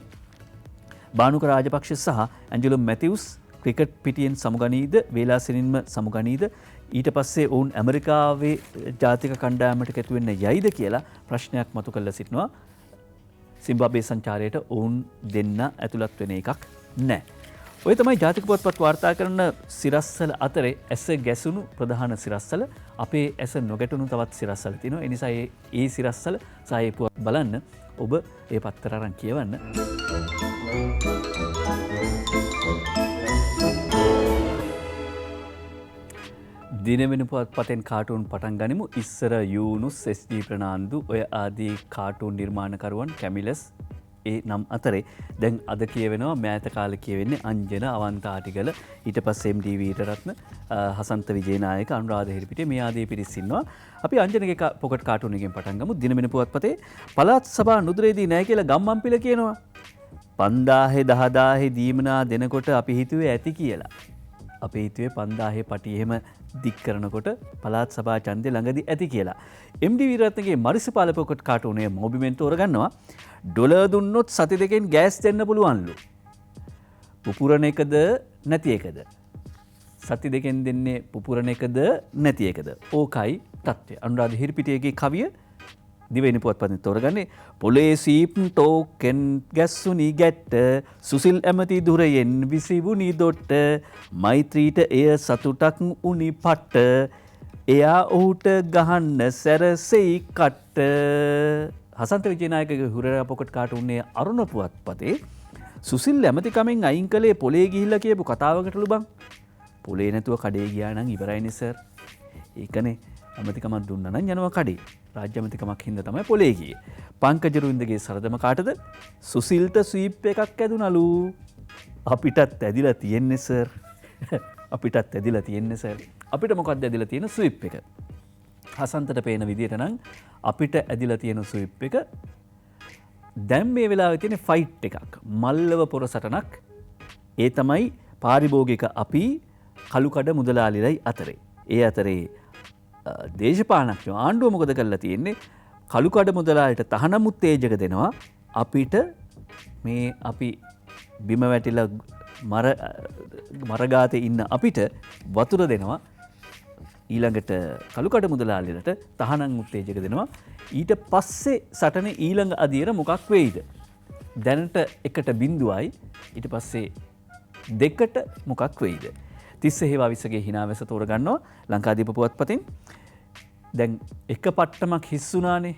බානුක රාජපක්ෂ සහ ඇන්ජලෝ මැතිව්ස් ක්‍රිකට් පිටියෙන් සමුගනීද වේලාසනින්ම සමුගනීද ඊට පස්සේ ඔවුන් ඇමරිකාවේ ජාතික කණ්ඩායමට එකතු වෙන්න යයිද කියලා ප්‍රශ්නයක් මතු කරලා සිටිනවා. සිම්බාබ්වේ සංචාරයට ඔවුන් දෙන්න ඇතුළත් වෙන එකක් නැහැ. ඔය තමයි ජාතික පුවත්පත් වාර්තා කරන සිරස්සල අතරේ ඇස ගැසුණු ප්‍රධාන සිරස්සල. අපේ ඇස නොගැටුණු තවත් සිරස්සල තියෙනවා. ඒ නිසා ඒ සිරස්සල සහ ඒ පුවත් බලන්න ඔබ ඒ පත්තර අරන් කියවන්න. දිනවෙන පුවත්පතෙන් කාටුන් පටන් ගනිමු. ඉස්සර යූනුස් එස්.ඩී. ප්‍රනාන්දු ඔය ආදී කාටුන් නිර්මාණකරුවන් කැමිලස් ඒ නම් අතරේ දැන් අද කියවෙනවා මෑත කාලේ කියවෙන්නේ අංජන අවන්තාටිගල ඊට පස්සේ එම්.ඩී. වීරරත්න හසන්ත විජේනායක අනුරාධ හිරිපිටිය මේ ආදී පිරිස් ඉන්නවා. අපි අංජනගේ පොකට් කාටුන් එකෙන් පටන් ගමු. දිනවෙන පුවත්පතේ පළාත් සභා නුදුරේදී නැහැ කියලා ගම්මන්පිල කියනවා. 5000 10000 දීමනා දෙනකොට අපි හිතුවේ ඇති කියලා. අපි හිතුවේ 5000 පටි එහෙම දික් කරනකොට පළාත් සභා ඡන්දය ළඟදී ඇති කියලා. එම්.ඩී. වීරරත්නගේ මරිසපාල පොකට් කාටුනේ මොබිමෙන් තෝරගන්නවා. ඩොලර් දුන්නොත් සති දෙකෙන් ගෑස් දෙන්න පුළුවන්ලු. පුපුරන එකද නැති එකද? සති දෙකෙන් දෙන්නේ පුපුරන එකද නැති එකද? ඕකයි තත්ත්වය. අනුරාධ හිරිපිටියගේ කවිය දිවෙන පුවත්පතින් තෝරගන්නේ පොලේ සීප් ටෝකෙන් ගැස්සුනි ගැට්ට සුසිල් ඇමති දුරයෙන් විසිවුනි දොට්ට මෛත්‍රීට එය සතුටක් උනි පට්ට එයා ඔහුට ගහන්න සැරසෙයි කට්ට. හසන්ත විජේනායකගේ හුරරා පොකට් කාටුන්නේ අරුණ පුවත්පතේ සුසිල් ඇමතිකමෙන් අයින් කළේ පොලේ ගිහිල්ලා කියපු කතාවකටලු බං. පොලේ නැතුව කඩේ ගියා නම් ඉවරයිනේ සර්. ඒකනේ ඇමතිකමක් දුන්නා නම් යනවා කඩේ. රාජ්‍ය ඇමතිකමක් හින්දා තමයි පොලේ ගියේ. පංකජ රුවින්දගේ සරදම කාටද? සුසිල්ට ස්වීප් එකක් ඇදුනලු. අපිටත් ඇදිලා තියෙන්නේ සර්. අපිටත් ඇදිලා තියෙන්නේ සර්. අපිට මොකක්ද ඇදිලා තියෙන ස්වීප් එක? හසන්තට පේන විදිහට නම් අපිට ඇදිලා තියෙන ස්වීප් එක දැන් මේ වෙලාවේ තියෙන ෆයිට් එකක්. මල්ලව පොර සටනක්. ඒ තමයි පාරිභෝගික අපි කළුකඩ මුදලාලිලයි අතරේ. ඒ අතරේ දේශපාලනඥයෝ ආණ්ඩුව මොකද කරලා තියෙන්නේ? කළුකඩ මුදලාලිට තහනම් උත්තේජක දෙනවා. අපිට මේ අපි බිම වැටිලා මරගාතේ ඉන්න අපිට වතුර දෙනවා. ඊළඟට කළුකඩ මුදලාලිලට තහනම් උත්තේජක දෙනවා. ඊට පස්සේ සටනේ ඊළඟ අදියර මොකක් වෙයිද? දැනට 1-0යි. ඊට පස්සේ 2ට මොකක් වෙයිද? තිස්ස හේවාවිස්සගේ හිනාවැස තෝරගන්නවා ලංකාදීප පුවත්පතින්. දැන් එක පට්ටමක් හිස් වුණානේ.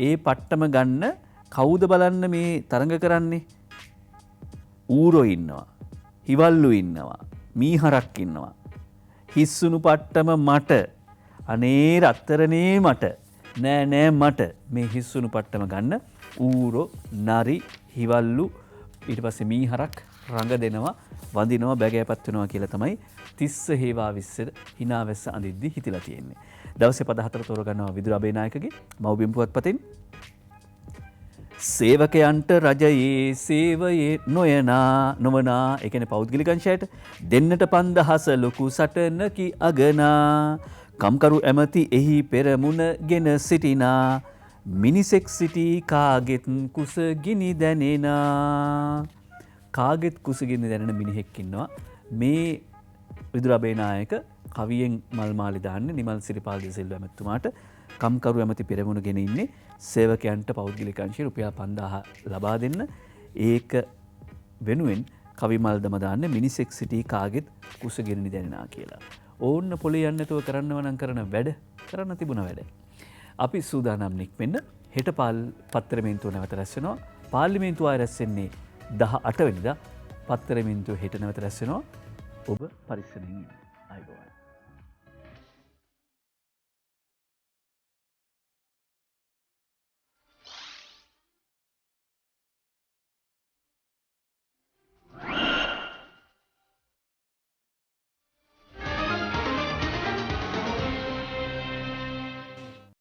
ඒ පට්ටම ගන්න කවුද බලන්න මේ තරඟ කරන්නේ? ඌරෝ ඉන්නවා. හිවල්ලු ඉන්නවා. මීහරක් ඉන්නවා. හිස්සුණු පට්ටම මට. අනේ රත්තරනේ මට. නෑ මට මේ හිස්සුණු පට්ටම ගන්න ඌරෝ නරි හිවල්ලු ඊට පස්සේ මීහරක් රඟ දෙනවා වඳිනවා බැගෑපත් වෙනවා කියලා තමයි තිස්ස හේවාවිස්ස හිනාවැස්ස අඳිද්දි හිතිලා තියෙන්නේ. දවසේ පද 4 තෝරගන්නවා විදුර අබේනායකගේ මව්බිම් පුවත්පතින්. සේවකයන්ට රජයේ සේවයේ නොවනා ඒ කියන්නේ පෞද්ගලික අංශයට දෙන්නට 5000 ලොකු සටනකි අගනා කම්කරු ඇමති එහි පෙරමුණ ගෙන සිටිනා මිනිසෙක් සිටි කාගෙත් කුසගිනි දැනෙනා. කාගෙත් කුසගිනි දැනෙන මිනිහෙක් ඉන්නවා. මේ විදුර අබේනායක කවියෙන් මල් මාලි දාන්නේ නිමල් සිරිපාල් දෙසිල්ව ඇමතුමාට කම්කරු ඇමති පෙරමුණ ගෙන ඉන්නේ සේවකයන්ට පෞද්ගලික අංශයෙන් රුපියල් 5000 ලබා දෙන්න. ඒක වෙනුවෙන් කවි මල් දම දාන්නේ මිනිසෙක් සිටි කාගෙත් කුසගිනි දැනෙනා කියලා. ඕන්න පොලේ යන්නේ නැතුව කරන්නව නම් කරන වැඩ කරන්න තිබුණ වැඩ. අපි සූදානම් නික්මෙන්න හෙට පත්තරමේන්තුව නැවත රැස් වෙනවා. පාර්ලිමේන්තුව ආය රැස් වෙන්නේ 18 වෙනිදා. පත්තරමේන්තුව හෙට නැවත රැස් වෙනවා. ඔබ පරිස්සමින් ඉන්න. අයබෝවන්.